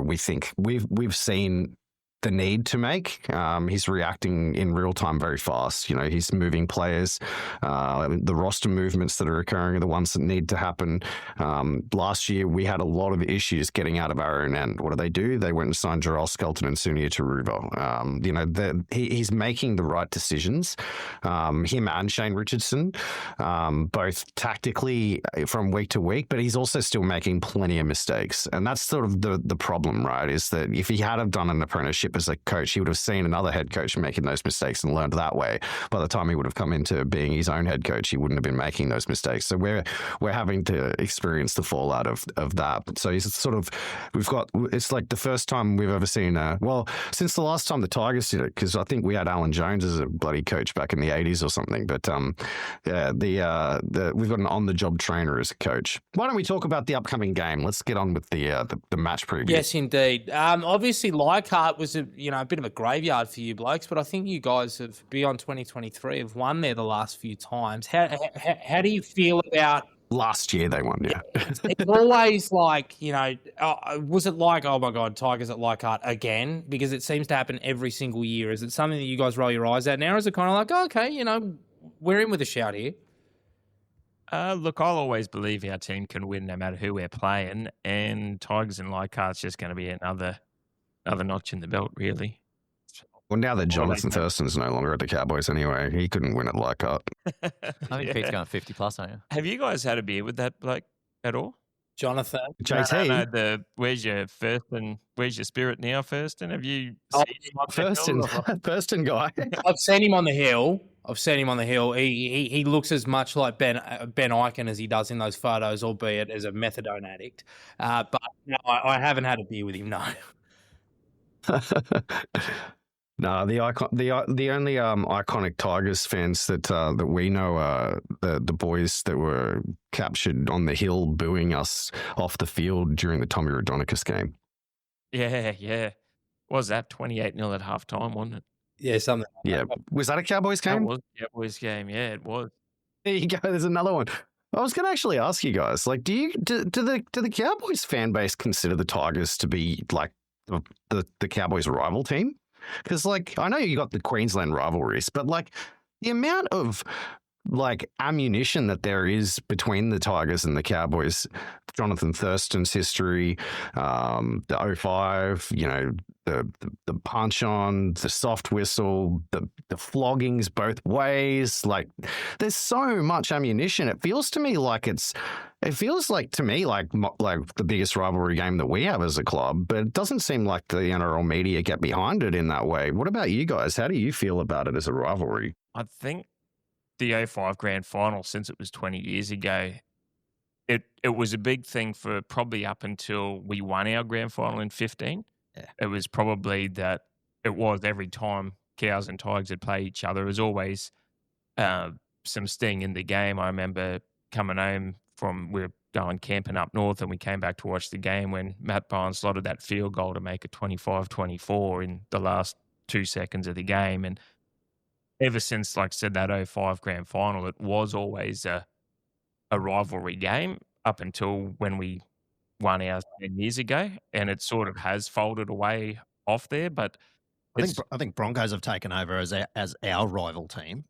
we think we've seen the need to make. He's reacting in real time very fast. He's moving players. The roster movements that are occurring are the ones that need to happen. Last year, we had a lot of issues getting out of our own end. What do? They went and signed Jarrell Skelton and Sunia Taruva. He's making the right decisions. Him and Shane Richardson, both tactically from week to week, but he's also still making plenty of mistakes. And that's sort of the problem, right? Is that if he had have done an apprenticeship as a coach, he would have seen another head coach making those mistakes and learned that way. By the time he would have come into being his own head coach, he wouldn't have been making those mistakes. So we're having to experience the fallout of that. So he's it's like the first time we've ever seen since the last time the Tigers did it, because I think we had Alan Jones as a bloody coach back in the 80s or something. But we've got an on-the-job trainer as a coach. Why don't we talk about the upcoming game? Let's get on with the match preview. Yes, indeed. Obviously, Leichhardt was a bit of a graveyard for you blokes, but I think you guys have, beyond 2023, have won there the last few times. How do you feel about... Last year they won, yeah. It's always like, was it like, oh my God, Tigers at Leichhardt again? Because it seems to happen every single year. Is it something that you guys roll your eyes at now? Or is it kind of like, oh, okay, we're in with a shout here? Look, I'll always believe our team can win no matter who we're playing, and Tigers and Leichhardt's just going to be another notch in the belt, really. Well, now that Jonathan Thurston's no longer at the Cowboys anyway, he couldn't win at Leichhardt. I think Pete's going 50 plus, aren't you? Have you guys had a beer with that bloke at all? Jonathan? JT? No, where's your spirit now, Thurston? Have you seen him on Thurston guy? I've seen him on the hill. He looks as much like Ben Eichen as he does in those photos, albeit as a methadone addict. But no, I haven't had a beer with him, no. No, the only iconic Tigers fans that we know are the boys that were captured on the hill booing us off the field during the Tommy Raudonikis game. Yeah. What was that 28-0 at halftime, wasn't it? Yeah, something. Yeah, was that a Cowboys game? That was a Cowboys game. Yeah, it was. There you go. There's another one. I was going to actually ask you guys, like, do the Cowboys fan base consider the Tigers to be like the Cowboys' rival team? Because, like, I know you got the Queensland rivalries, but, like, the amount of, like, ammunition that there is between the Tigers and the Cowboys, Jonathan Thurston's history, the 05, the punch on, the soft whistle, the floggings both ways. Like, there's so much ammunition. It feels to me like the biggest rivalry game that we have as a club, but it doesn't seem like the NRL media get behind it in that way. What about you guys? How do you feel about it as a rivalry? I think the 05 grand final, since it was 20 years ago, it was a big thing for probably up until we won our grand final in 15. Yeah. It was probably that it was every time Cows and Tigers would play each other, it was always some sting in the game. I remember coming home we were going camping up north, and we came back to watch the game when Matt Bowen slotted that field goal to make it 25-24 in the last 2 seconds of the game. And ever since, like I said, that 05 grand final, it was always a rivalry game up until when we won ours 10 years ago, and it sort of has folded away off there. But I think Broncos have taken over as our rival team.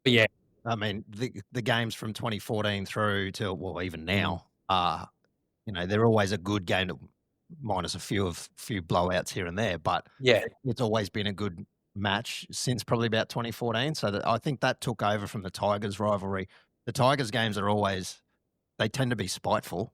Yeah. I mean, the games from 2014 through to even now are, they're always a good game, minus a few blowouts here and there. But it's always been a good match since probably about 2014. So I think that took over from the Tigers rivalry. The Tigers games they tend to be spiteful.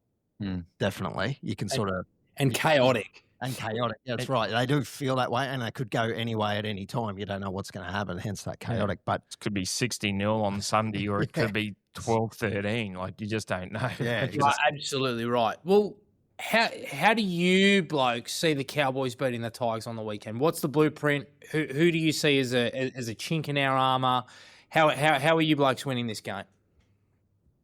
Definitely, you can sort of chaotic. And chaotic. That's right. They do feel that way, and they could go any way at any time. You don't know what's going to happen, hence that chaotic. But it could be 60-0 on Sunday, or it could be 12-13. Like, you just don't know. Yeah, absolutely right. Well, how do you blokes see the Cowboys beating the Tigers on the weekend? What's the blueprint? Who do you see as a chink in our armour? How are you blokes winning this game?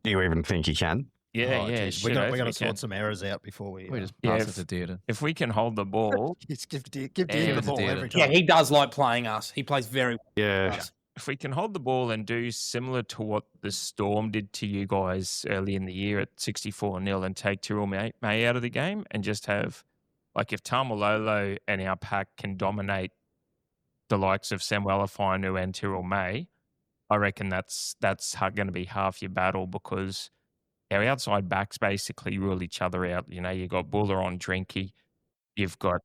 Do you even think you can? Yeah, we got to sort some errors out before we just pass it to Dearden. If we can hold the ball, just give Dearden the ball every time. Yeah, he does like playing us. He plays very well. Yeah. If we can hold the ball and do similar to what the Storm did to you guys early in the year at 64-0 and take Tyrrell May out of the game, and just have, like, if Tamalolo and our pack can dominate the likes of Samuel Afinu and Tyrrell May, I reckon that's going to be half your battle, because our outside backs basically rule each other out. You've got Buller on Drinky. You've got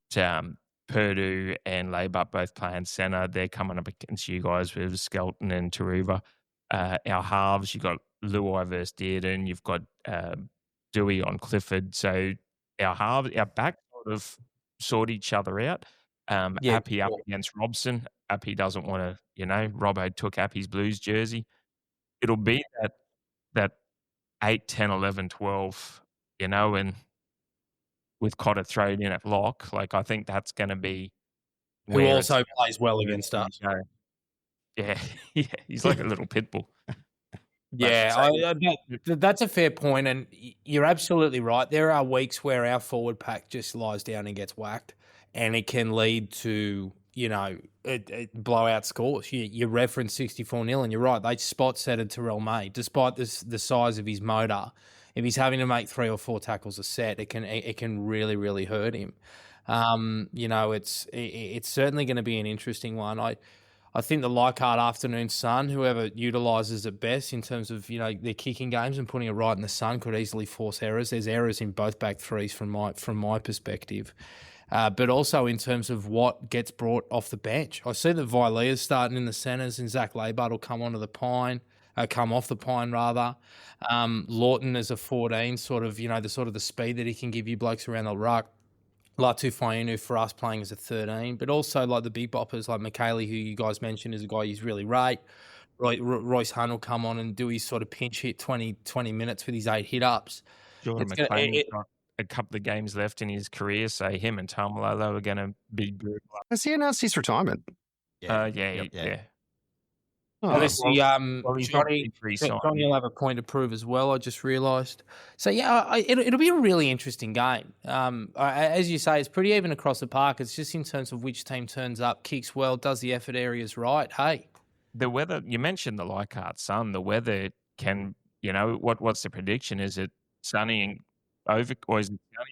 Purdue and Laybutt both playing centre. They're coming up against you guys with Skelton and Taruva. Our halves, you've got Luai versus Dearden. You've got Dewey on Clifford. So our back sort of sort each other out. Appy up against Robson. Appy doesn't want to, Robbo took Appy's Blues jersey. It'll be that 8, 10, 11, 12, and with Cotter thrown in at lock, like, I think that's going to be who also plays well against us. Yeah, he's like a little pit bull. That's a fair point, and you're absolutely right. There are weeks where our forward pack just lies down and gets whacked, and it can lead to blowout scores. You referenced 64-0, and you're right. They spot-setted Tyrrell May, despite the size of his motor. If he's having to make 3 or 4 tackles a set, it can really, really hurt him. It's certainly going to be an interesting one. I think the Leichhardt afternoon sun, whoever utilises it best in terms of their kicking games and putting it right in the sun, could easily force errors. There's errors in both back threes from my perspective. But also in terms of what gets brought off the bench. I see that Vilea's starting in the centres, and Zach Laybutt will come off the pine rather. Lawton as a 14, the speed that he can give you blokes around the ruck. Latu Fainu for us playing as a 13, but also like the big boppers like McKaylee, who you guys mentioned is a guy who's really rate. Royce Hunt will come on and do his sort of pinch hit 20 minutes with his 8 hit-ups. Jordan McLean's got a couple of games left in his career, so him and Tamalolo are going to be good. Has he announced his retirement? Yeah. Unless Johnny Johnny will have a point to prove as well, I just realised. So, it'll be a really interesting game. As you say, it's pretty even across the park. It's just in terms of which team turns up, kicks well, does the effort areas right. Hey. The weather, you mentioned the Leichhardt sun. The weather can, what's the prediction? Is it sunny and or is it sunny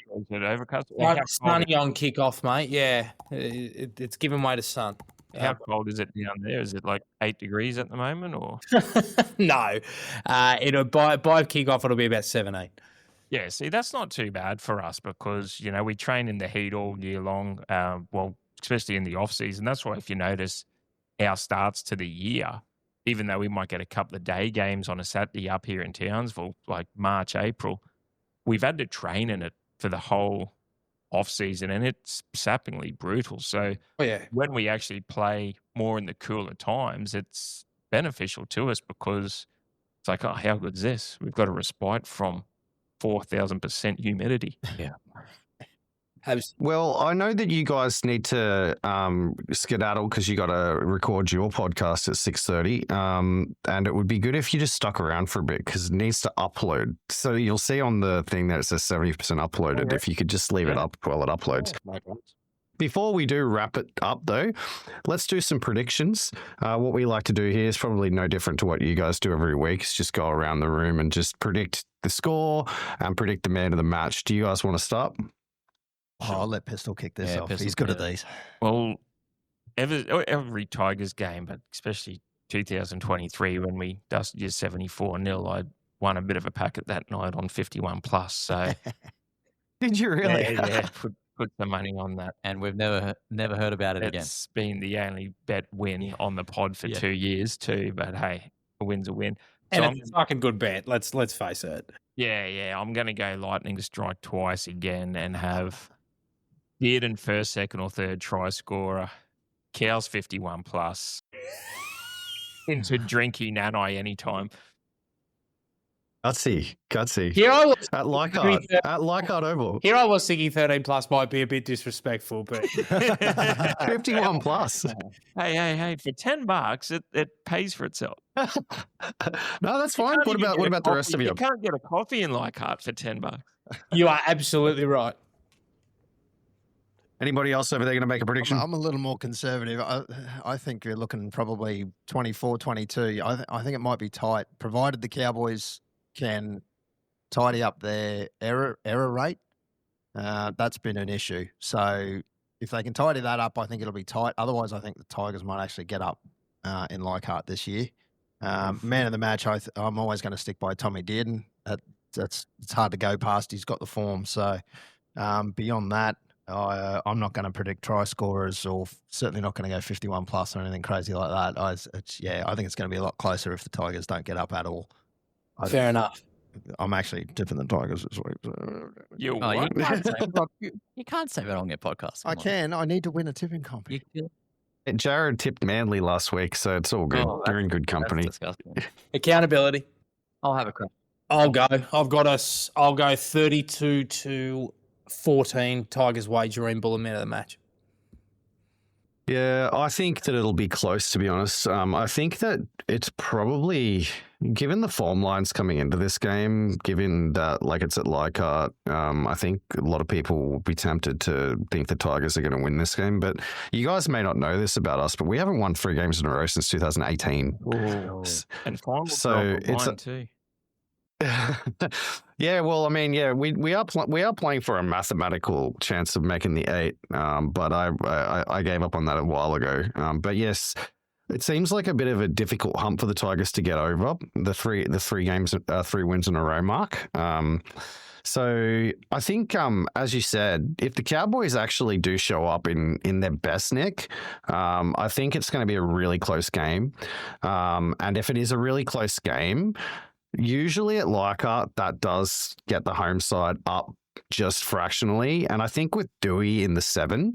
or is it overcast? Sunny on kickoff, mate. Yeah, it's given way to sun. How cold is it down there? Is it like 8 degrees at the moment, or no? It'll by kickoff it'll be about 7-8. Yeah, see, that's not too bad for us because we train in the heat all year long. Especially in the off season. That's why if you notice our starts to the year, even though we might get a couple of day games on a Saturday up here in Townsville, like March, April, we've had to train in it for the whole off season, and it's sappingly brutal. So when we actually play more in the cooler times, it's beneficial to us because it's like, oh, how good is this? We've got a respite from 4,000% humidity. Yeah. Well, I know that you guys need to skedaddle because you got to record your podcast at 6:30, and it would be good if you just stuck around for a bit because it needs to upload. So you'll see on the thing that it says 70% uploaded. If you could just leave it up while it uploads. Before we do wrap it up, though, let's do some predictions. What we like to do here is probably no different to what you guys do every week. It's just go around the room and just predict the score and predict the man of the match. Do you guys want to start? Oh, I'll let Pistol kick this off. Pistol He's good at these. Well, every Tigers game, but especially 2023 when we dusted you 74-0, I won a bit of a packet that night on 51 plus. So Did you really? yeah, put some money on that. And we've never heard about it again. It's been the only bet win on the pod for 2 years too. But hey, a win's a win. And So it's a fucking good bet. Let's face it. yeah, I'm going to go Lightning to strike twice again and have Dearden first, second, or third try scorer. Cows 51 plus. Into drinky Nanai anytime. Gutsy. Here I was. At Leichhardt Oval. Here I was thinking 13 plus might be a bit disrespectful, but 51 plus. Hey, for $10, it pays for itself. No, that's fine. What about the rest of you? You can't get a coffee in Leichhardt for $10. you are absolutely right. Anybody else over there going to make a prediction? I'm a little more conservative. I think you're looking probably 24-22. I think it might be tight, provided the Cowboys can tidy up their error rate. That's been an issue. So if they can tidy that up, I think it'll be tight. Otherwise, I think the Tigers might actually get up in Leichhardt this year. Man of the match, I'm always going to stick by Tommy Dearden. It's hard to go past. He's got the form. So beyond that, I'm not going to predict try scorers or certainly not going to go 51 plus or anything crazy like that. I think it's going to be a lot closer if the Tigers don't get up at all. Fair enough. I'm actually tipping the Tigers this week. So. You can't say that on your podcast. I can. I need to win a tipping competition. Jared tipped Manly last week, so it's all good. You're in good company. That's disgusting. Accountability. I'll have a crack. I'll go. I'll go 32-14 Tigers wagering Bull man of the match. Yeah, I think that it'll be close, to be honest. I think that it's probably, given the form lines coming into this game, given that it's at Leichhardt, I think a lot of people will be tempted to think the Tigers are going to win this game. But you guys may not know this about us, but we haven't won 3 games in a row since 2018. Ooh. And finals so it's too. Yeah, well, I mean, yeah, we are playing for a mathematical chance of making the 8, but I gave up on that a while ago. But yes, it seems like a bit of a difficult hump for the Tigers to get over the 3 wins in a row mark. So I think, as you said, if the Cowboys actually do show up in their best nick, I think it's going to be a really close game. And if it is a really close game, usually at Leichhardt, that does get the home side up just fractionally. And I think with Dewey in the 7,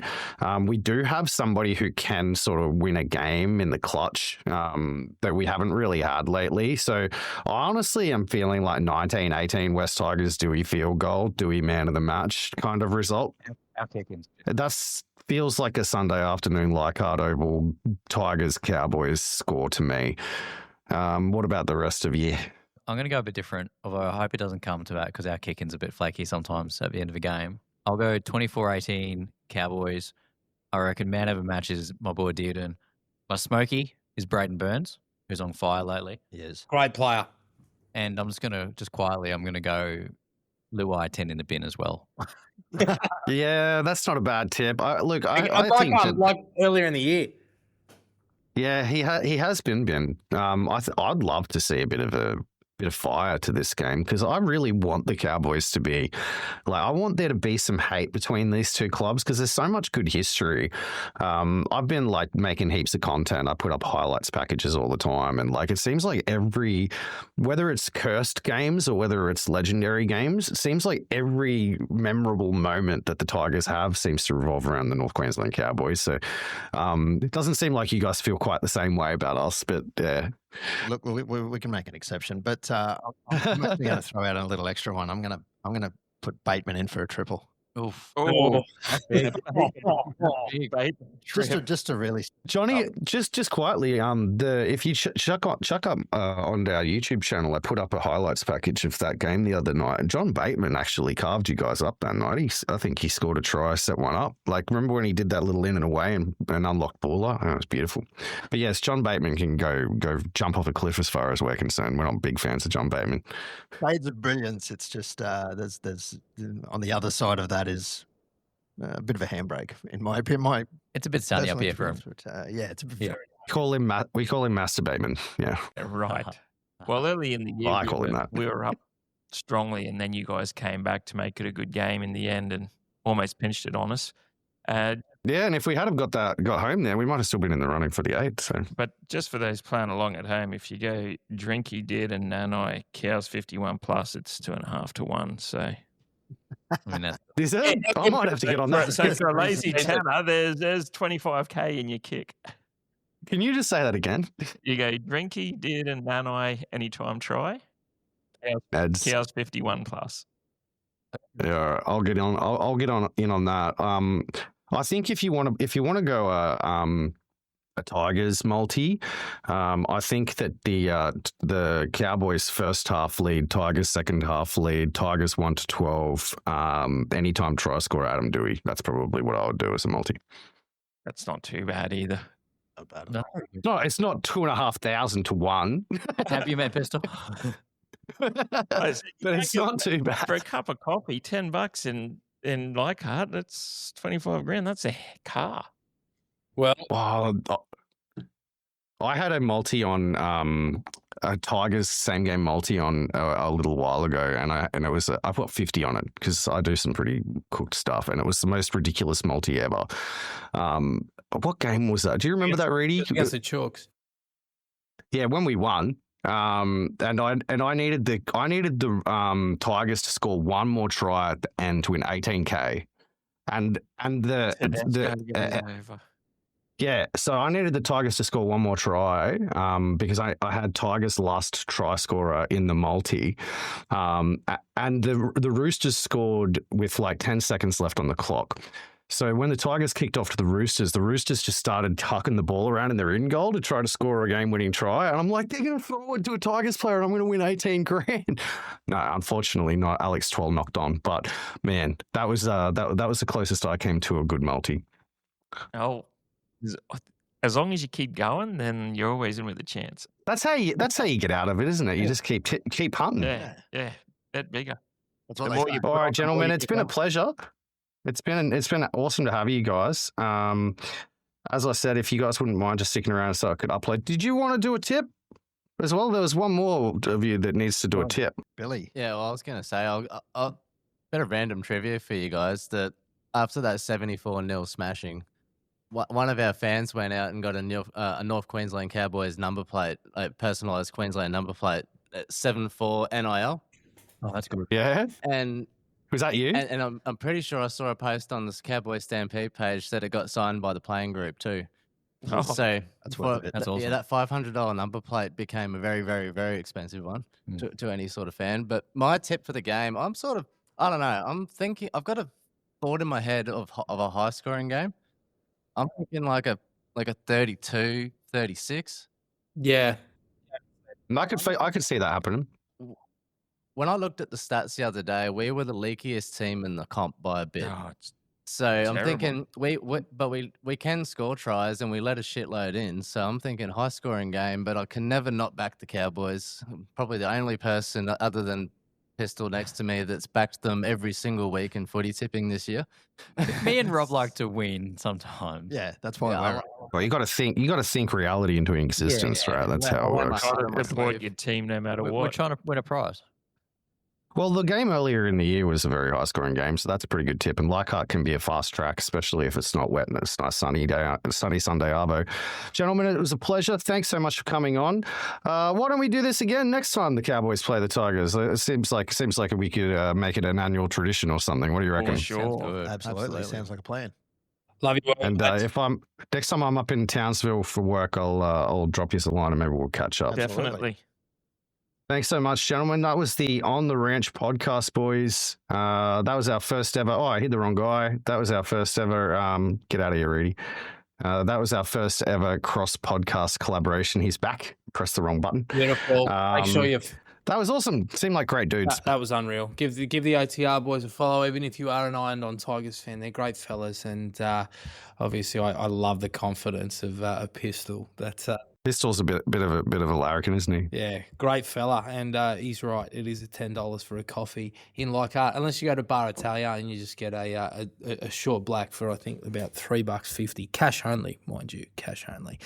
we do have somebody who can sort of win a game in the clutch that we haven't really had lately. So honestly, I'm feeling like 19-18 West Tigers Dewey field goal, Dewey man of the match kind of result. That feels like a Sunday afternoon Leichhardt Oval Tigers Cowboys score to me. What about the rest of you? I'm going to go a bit different, although I hope it doesn't come to that because our kicking's a bit flaky sometimes at the end of a game. I'll go 24-18 Cowboys. I reckon man of the match is my boy Dearden. My smoky is Braden Burns, who's on fire lately. He is. Great player. And I'm just going to, quietly, I'm going to go Luai 10 in the bin as well. Yeah, that's not a bad tip. I think like earlier in the year. Yeah, he has been. I'd love to see a bit of fire to this game because I really want the Cowboys to be I want there to be some hate between these two clubs because there's so much good history. I've been making heaps of content. I put up highlights packages all the time, and it seems like whether it's cursed games or whether it's legendary games, it seems like every memorable moment that the Tigers have seems to revolve around the North Queensland Cowboys. So it doesn't seem like you guys feel quite the same way about us, but yeah. Look, we can make an exception, but I'm actually going to throw out a little extra one. I'm going I'm going to put Bateman in for a triple. Oof. Oh, Just to really Johnny, just quietly, if you chuck up on our YouTube channel, I put up a highlights package of that game the other night. John Bateman actually carved you guys up that night. I think he scored a try, set one up. Like, remember when he did that little in and away and unlocked baller? Oh, it was beautiful. But yes, John Bateman can go jump off a cliff as far as we're concerned. We're not big fans of John Bateman. shades of brilliance. It's just there's on the other side of that is a bit of a handbrake in my opinion. It's a bit sunny up here for him. But, yeah, it's a bit Yeah. We call him Master Bateman. Yeah. right. Well, early in the year, I call him that. we were up strongly, and then you guys came back to make it a good game in the end and almost pinched it on us. Yeah, and if we hadn't got home there, we might have still been in the running for the 8. So, But just for those playing along at home, if you go Drinky Did and Nanai, Cows 51 plus, it's 2.5 to 1. So I mean, that's is it? I might have to get on that. So for a lazy tenner, there's 25k in your kick. Can you just say that again? You go Drinky Did and Nanai anytime try. Ads. Cows 51 plus. Yeah, I'll get on. I'll get in on that. I think if you want to go a Tigers multi, I think that the Cowboys first half lead, Tigers second half lead, Tigers 1 to 12, anytime try score Adam Dewey. That's probably what I would do as a multi. That's not too bad either. no. No, it's not 2,500 to 1, Have you met Pistol? but it's not too bad. For a cup of coffee, $10 in Leichhardt, that's 25 grand. That's a car. Well, Wow. I had a multi on a Tigers same game multi on a little while ago, and it was I put 50 on it because I do some pretty cooked stuff, and it was the most ridiculous multi ever. What game was that? Do you remember that, Reedy? against the Chalks. Yeah, when we won. And I needed the Tigers to score one more try at the end to win 18k, and yeah, so I needed the Tigers to score one more try because I had Tigers' last try scorer in the multi, and the Roosters scored with like 10 seconds left on the clock. So when the Tigers kicked off to the Roosters just started tucking the ball around in their in goal to try to score a game-winning try. And I'm like, they're going to throw it to a Tigers player and I'm going to win 18 grand. No, unfortunately not. Alex Twell knocked on. But, man, that was the closest I came to a good multi. Oh, as long as you keep going, then you're always in with a chance. That's how you get out of it, isn't it? You just keep hunting. Yeah. Bet bigger. That's what The they more say. you All right, gentlemen, you it's get been a up. pleasure. It's been awesome to have you guys. As I said, if you guys wouldn't mind just sticking around so I could upload. Did you want to do a tip as well? There was one more of you that needs to do a tip. Billy. Yeah, well, I was going to say, I'll bit of random trivia for you guys that after that 74-0 smashing, one of our fans went out and got a North Queensland Cowboys number plate, like personalised Queensland number plate, 74 NIL. Oh, that's good. Yeah, And was that you? and I'm pretty sure I saw a post on this Cowboy Stampede page that it got signed by the playing group too. Oh, So That's worth it. That's awesome. Yeah, that $500 number plate became a very, very, very expensive one to any sort of fan. But my tip for the game, I don't know. I'm thinking I've got a thought in my head of a high scoring game. I'm thinking like a 32, 36. Yeah. I could see that happening. When I looked at the stats the other day, we were the leakiest team in the comp by a bit. oh, it's So I'm terrible. thinking we can score tries and we let a shitload in. So I'm thinking high scoring game, but I can never not back the Cowboys. I'm probably the only person other than Pistol next to me that's backed them every single week in footy tipping this year. Me and Rob like to win sometimes. Yeah, that's why Yeah, we're Well, you got to think reality into existence, right? That's how it works. Got to support your team no matter We're what. trying to win a prize. Well, the game earlier in the year was a very high-scoring game, so that's a pretty good tip. And Leichhardt can be a fast track, especially if it's not wet and it's a nice sunny Sunday arvo. Gentlemen, it was a pleasure. Thanks so much for coming on. Why don't we do this again next time the Cowboys play the Tigers? It seems like we could make it an annual tradition or something. What do you reckon? For sure. Good. absolutely sounds like a plan. Love you all. And if next time I'm up in Townsville for work, I'll drop you a line and maybe we'll catch up. Absolutely. Definitely. Thanks so much, gentlemen. That was the On the Ranch podcast, boys. That was our first ever. Oh, I hit the wrong guy. That was our first ever. Get out of here, Rudy. That was our first ever cross podcast collaboration. He's back. Press the wrong button. Beautiful. Make sure you've. That was awesome. Seemed like great dudes. That was unreal. Give the OTR boys a follow, even if you are an Ironed-On Tigers fan. They're great fellas, and obviously, I love the confidence of Pistol. That's Pistol's a bit of a larrikin, isn't he? Yeah, great fella, and he's right. It is $10 for a coffee in Leichhardt, unless you go to Bar Italia and you just get a short black for I think about $3.50, cash only, mind you, cash only.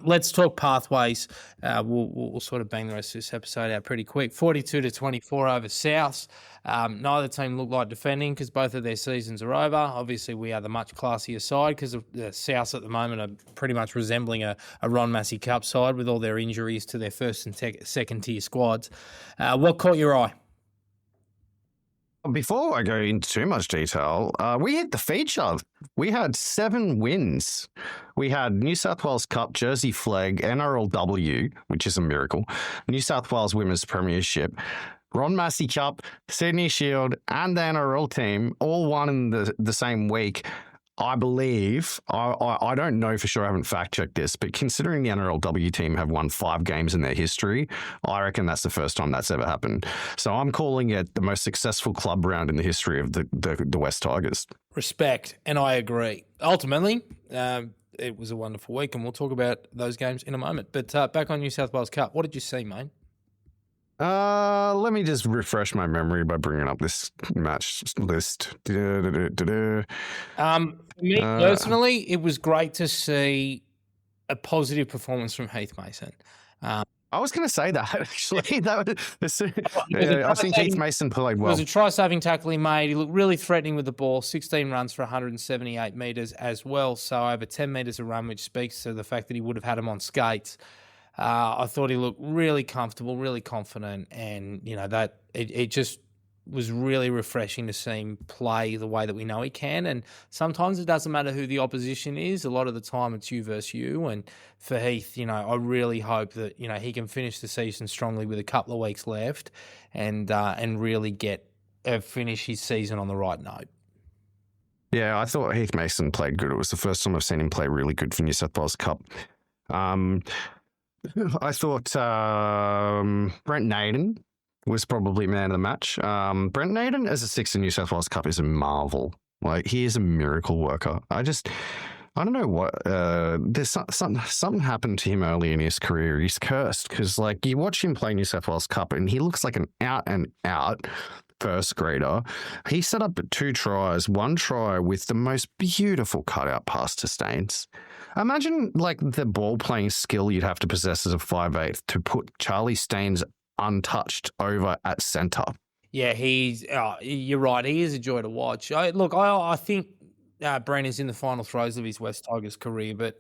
Let's talk pathways. We'll sort of bang the rest of this episode out pretty quick. 42-24 over Souths. Neither team look like defending because both of their seasons are over. Obviously, we are the much classier side because the Souths at the moment are pretty much resembling a Ron Massey Cup side with all their injuries to their first and second tier squads. What caught your eye? Before I go into too much detail, we hit the feature. We had 7 wins. We had New South Wales Cup, Jersey Flag, NRLW, which is a miracle, New South Wales Women's Premiership, Ron Massey Cup, Sydney Shield, and the NRL team all won in the same week. I believe, I don't know for sure, I haven't fact-checked this, but considering the NRLW team have won 5 games in their history, I reckon that's the first time that's ever happened. So I'm calling it the most successful club round in the history of the West Tigers. Respect, and I agree. Ultimately, it was a wonderful week, and we'll talk about those games in a moment. But back on New South Wales Cup, what did you see, mate? Let me just refresh my memory by bringing up this match list. For me personally, it was great to see a positive performance from Heath Mason. I was going to say that, actually. I think Heath Mason played well. It was a try-saving tackle he made. He looked really threatening with the ball, 16 runs for 178 metres as well, so over 10 metres a run, which speaks to the fact that he would have had him on skates. I thought he looked really comfortable, really confident, and that it just was really refreshing to see him play the way that we know he can. And sometimes it doesn't matter who the opposition is. A lot of the time it's you versus you. And for Heath, I really hope that he can finish the season strongly with a couple of weeks left, and really finish his season on the right note. Yeah, I thought Heath Mason played good. It was the first time I've seen him play really good for New South Wales Cup. I thought Brent Naden was probably man of the match. Brent Naden as a 6 in New South Wales Cup is a marvel. Like, he is a miracle worker. I don't know what. There's something happened to him early in his career. He's cursed because, like, you watch him play New South Wales Cup and he looks like an out and out first grader. He set up 2 tries, 1 try with the most beautiful cutout pass to Staines. Imagine like the ball playing skill you'd have to possess as a 5'8" to put Charlie Staines untouched over at centre. Yeah, you're right. He is a joy to watch. I think Brent is in the final throes of his West Tigers career, but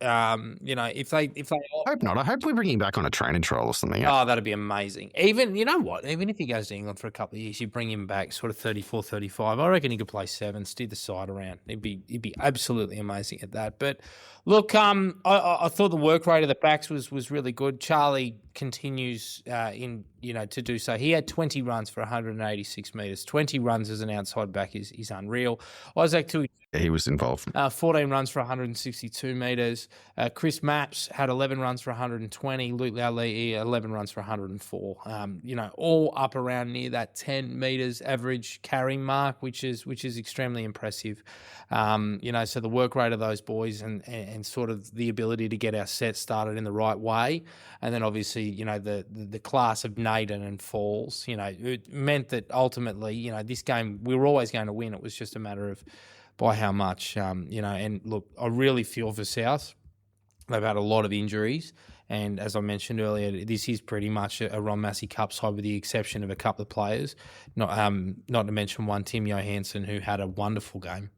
if they I hope not. I hope we bring him back on a training trial or something. Oh, that'd be amazing. Even if he goes to England for a couple of years, you bring him back sort of 34, 35. I reckon he could play 7, steer the side around. He'd be absolutely amazing at that. But look, I thought the work rate of the backs was really good. Charlie continues to do so. He had 20 runs for 186 metres. 20 runs as an outside back is unreal. Isaac Tui, he was involved. 14 runs for 162 metres. Chris Mapps had 11 runs for 120. Luke Laulii, 11 runs for 104. All up around near that 10 metres average carry mark, which is extremely impressive. So the work rate of those boys and sort of the ability to get our set started in the right way. And then obviously, the class of Naden and Falls, it meant that ultimately, this game, we were always going to win. It was just a matter of by how much, and look, I really feel for South. They've had a lot of injuries. And as I mentioned earlier, this is pretty much a Ron Massey Cup side with the exception of a couple of players, not to mention one, Tim Johansson, who had a wonderful game.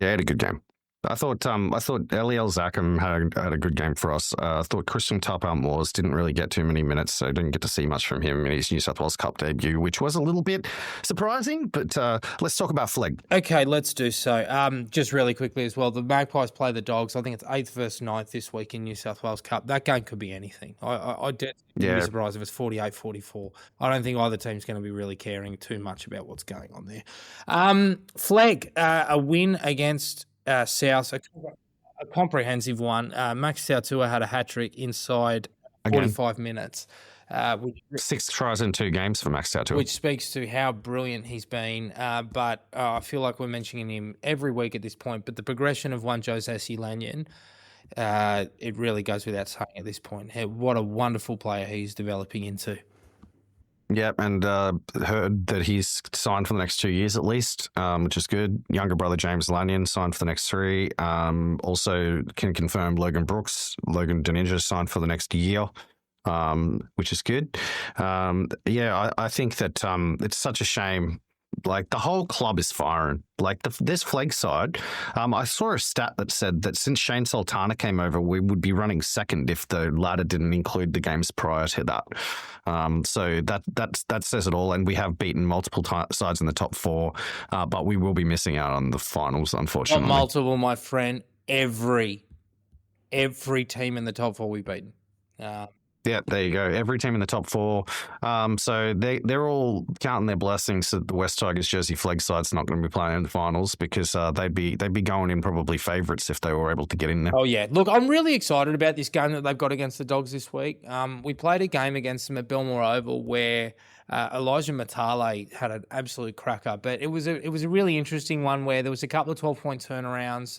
Yeah, he had a good game. I thought Eliel Zachem had a good game for us. I thought Christian Tapau-Moores didn't really get too many minutes, so didn't get to see much from him in his New South Wales Cup debut, which was a little bit surprising. But let's talk about Flegg. Okay, let's do so. Just really quickly as well, the Magpies play the Dogs. I think it's 8th versus 9th this week in New South Wales Cup. That game could be anything. I'd be surprised if it's 48-44. I don't think either team's going to be really caring too much about what's going on there. Flegg, a win against South, a comprehensive one. Max Tautua had a hat-trick inside 45 minutes. 6 tries in 2 games for Max Tautua. Which speaks to how brilliant he's been. But I feel like we're mentioning him every week at this point. But the progression of one Josesi Lanyon, it really goes without saying at this point. What a wonderful player he's developing into. Yep, and heard that he's signed for the next 2 years at least, which is good. Younger brother James Lanyon signed for the next 3. Also can confirm Logan Daninja signed for the next year, which is good. I think that it's such a shame. Like, the whole club is firing. Like, this Flegg side, I saw a stat that said that since Shane Sultana came over, we would be running second if the ladder didn't include the games prior to that. So that says it all. And we have beaten multiple sides in the top 4, but we will be missing out on the finals, unfortunately. Not multiple, my friend. Every team in the top 4 we've beaten. Yeah, there you go. Every team in the top 4. So they're all counting their blessings that the West Tigers Jersey Flegg side's not going to be playing in the finals, because they'd be going in probably favourites if they were able to get in there. Oh, yeah. Look, I'm really excited about this game that they've got against the Dogs this week. We played a game against them at Belmore Oval where Elijah Matale had an absolute cracker, but it was a really interesting one where there was a couple of 12-point turnarounds.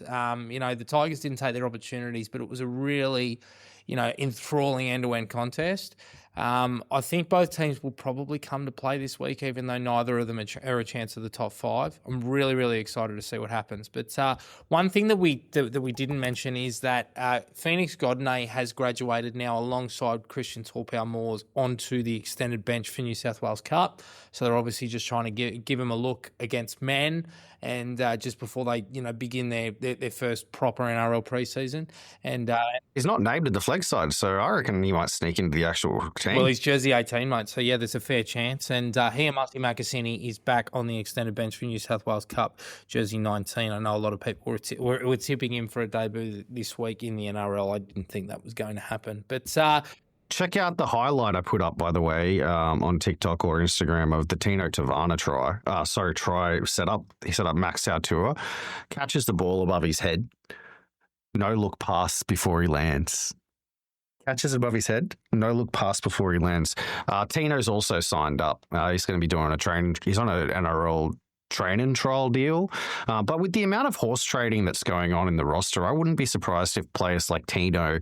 The Tigers didn't take their opportunities, but it was a really enthralling end-to-end contest. I think both teams will probably come to play this week, even though neither of them are a chance of the top 5. I'm really, really excited to see what happens. But one thing that we didn't mention is that Phoenix Godinay has graduated now alongside Christian Tapau-Moores onto the extended bench for New South Wales Cup. So they're obviously just trying to give him a look against men, and just before they begin their first proper NRL preseason. And he's not named in the Flegg side, so I reckon he might sneak into the actual team. Well, he's Jersey 18, mate, so yeah, there's a fair chance. And he and Marty Makasini is back on the extended bench for New South Wales Cup, Jersey 19. I know a lot of people were tipping him for a debut this week in the NRL. I didn't think that was going to happen. But check out the highlight I put up, by the way, on TikTok or Instagram of the Tino Tavana try setup. He set up Max Tautua, catches the ball above his head, no look pass before he lands. Catches above his head, no look pass before he lands. Tino's also signed up. He's going to be doing he's on an NRL training trial deal. But with the amount of horse trading that's going on in the roster, I wouldn't be surprised if players like Tino,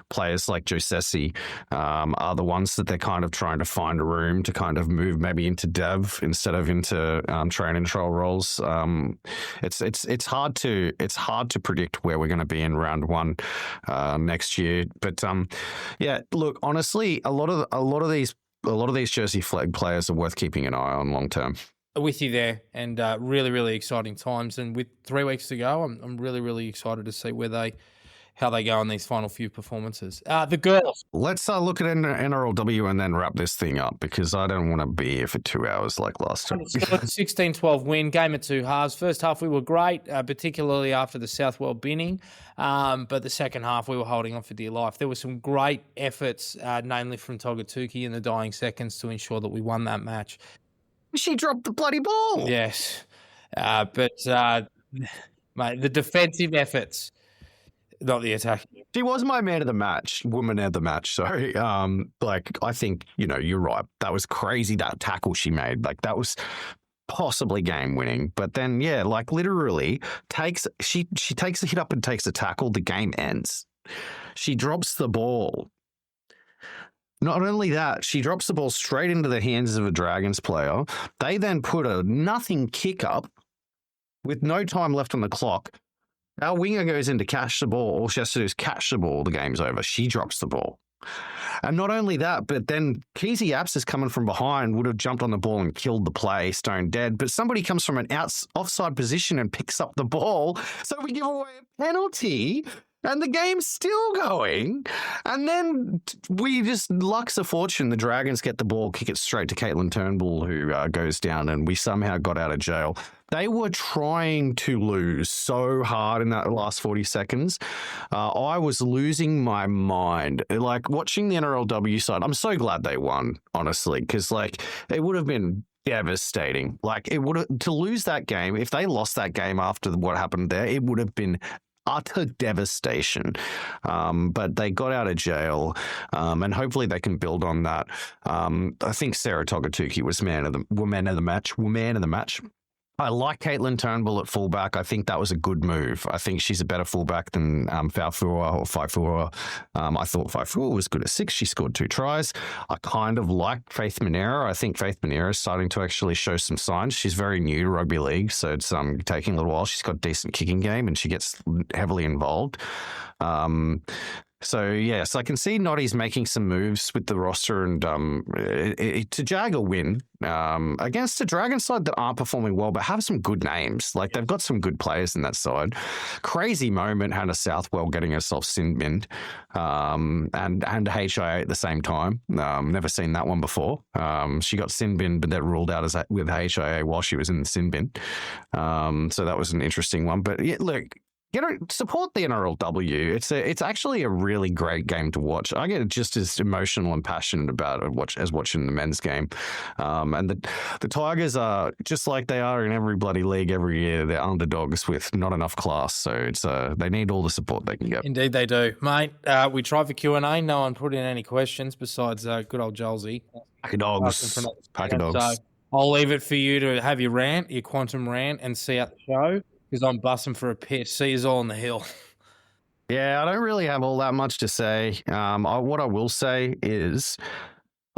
players like Josesi, are the ones that they're kind of trying to find a room to kind of move maybe into dev instead of into training trial roles. It's hard to predict where we're going to be in round 1 next year. But look, honestly, a lot of these Jersey Flegg players are worth keeping an eye on long term. With you there, and really, really exciting times. And with 3 weeks to go, I'm really, really excited to see how they go on these final few performances. The girls. Let's look at NRLW and then wrap this thing up, because I don't want to be here for 2 hours like last time. 16-12 win, game at 2 halves. First half we were great, particularly after the Southwell binning. But the second half we were holding on for dear life. There were some great efforts, namely from Togatuki in the dying seconds, to ensure that we won that match. She dropped the bloody ball. Yes. But mate, the defensive efforts, not the attacking. She was my man of the match, woman of the match. Sorry. I think, you're right. That was crazy, that tackle she made. Like, that was possibly game winning. But then, literally she takes a hit up and takes a tackle. The game ends. She drops the ball. Not only that, she drops the ball straight into the hands of a Dragons player. They then put a nothing kick up with no time left on the clock. Our winger goes in to catch the ball. All she has to do is catch the ball. The game's over. She drops the ball. And not only that, but then Keezy Apps coming from behind would have jumped on the ball and killed the play, stone dead. But somebody comes from an offside position and picks up the ball. So we give away a penalty and the game's still going. And then we just, luck's a fortune, the Dragons get the ball, kick it straight to Caitlin Turnbull, who goes down, and we somehow got out of jail. They were trying to lose so hard in that last 40 seconds. I was losing my mind. Like, watching the NRLW side, I'm so glad they won, honestly, because, like, it would have been devastating. Like, it would have, to lose that game, if they lost that game after what happened there, it would have been utter devastation. But they got out of jail, and hopefully they can build on that. I think Sarah Togatuki was man of the match. I like Caitlin Turnbull at fullback. I think that was a good move. I think she's a better fullback than Faifua or Faifua. I thought Faifua was good at 6. She scored 2 tries. I kind of like Faith Monero. I think Faith Monero is starting to actually show some signs. She's very new to rugby league, so it's taking a little while. She's got a decent kicking game and she gets heavily involved. So, yes, I can see Notty's making some moves with the roster and to jag a win against a Dragon side that aren't performing well but have some good names. Like, they've got some good players in that side. Crazy moment, Hannah Southwell getting herself sin-binned and HIA at the same time. Never seen that one before. She got sin-binned but then ruled out with HIA while she was in the sin bin. So that was an interesting one. But, yeah, look, support the NRLW. It's actually a really great game to watch. I get just as emotional and passionate about it as watching the men's game. And the Tigers are just like they are in every bloody league every year. They're underdogs with not enough class. So they need all the support they can get. Indeed they do. Mate, we tried for Q&A. No one put in any questions besides good old Jolsey. Pack of dogs. Pack of dogs. So I'll leave it for you to have your rant, your quantum rant, and see out the show. Because I'm bussing for a piss. See you all on the hill. Yeah, I don't really have all that much to say. What I will say is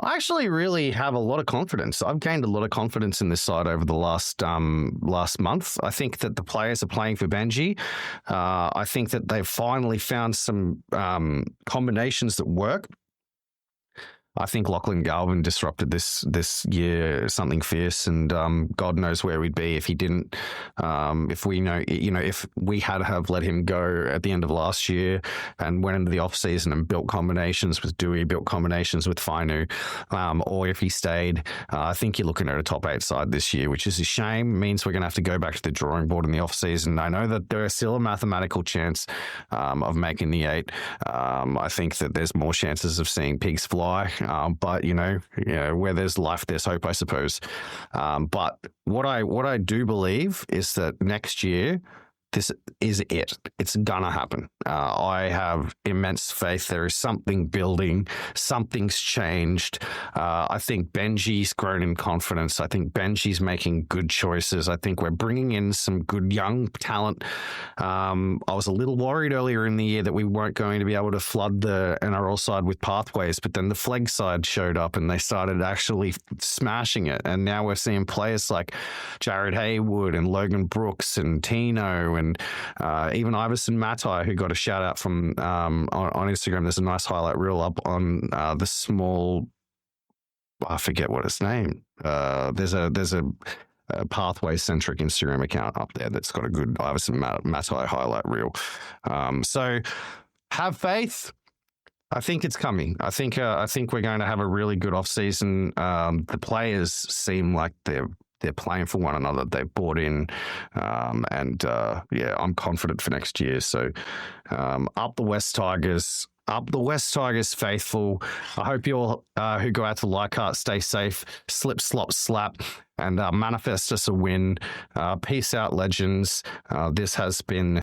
I actually really have a lot of confidence. I've gained a lot of confidence in this side over the last month. I think that the players are playing for Benji. I think that they've finally found some combinations that work. I think Lachlan Galvin disrupted this year something fierce, and God knows where we'd be if he didn't. If we had to have let him go at the end of last year and went into the off season and built combinations with Dewey, built combinations with Fainu, or if he stayed, I think you're looking at a top 8 side this year, which is a shame. It means we're going to have to go back to the drawing board in the off season. I know that there is still a mathematical chance of making the 8. I think that there's more chances of seeing pigs fly. But where there's life, there's hope, I suppose. But what I do believe is that next year, this is it. It's gonna happen. I have immense faith. There is something building. Something's changed. I think Benji's grown in confidence. I think Benji's making good choices. I think we're bringing in some good young talent. I was a little worried earlier in the year that we weren't going to be able to flood the NRL side with pathways, but then the Flegg side showed up and they started actually smashing it. And now we're seeing players like Jared Haywood and Logan Brooks and Tino and even Iverson Matai, who got a shout out from on Instagram. There's a nice highlight reel up on the small, I forget what its name. There's a pathway centric Instagram account up there that's got a good Iverson Matai highlight reel. So have faith. I think it's coming. I think we're going to have a really good off season. The players seem like they're playing for one another. They've bought in, and I'm confident for next year. So up the West Tigers. Up the West Tigers faithful. I hope you all who go out to Leichhardt stay safe, slip, slop, slap, and manifest us a win. Peace out, legends. This has been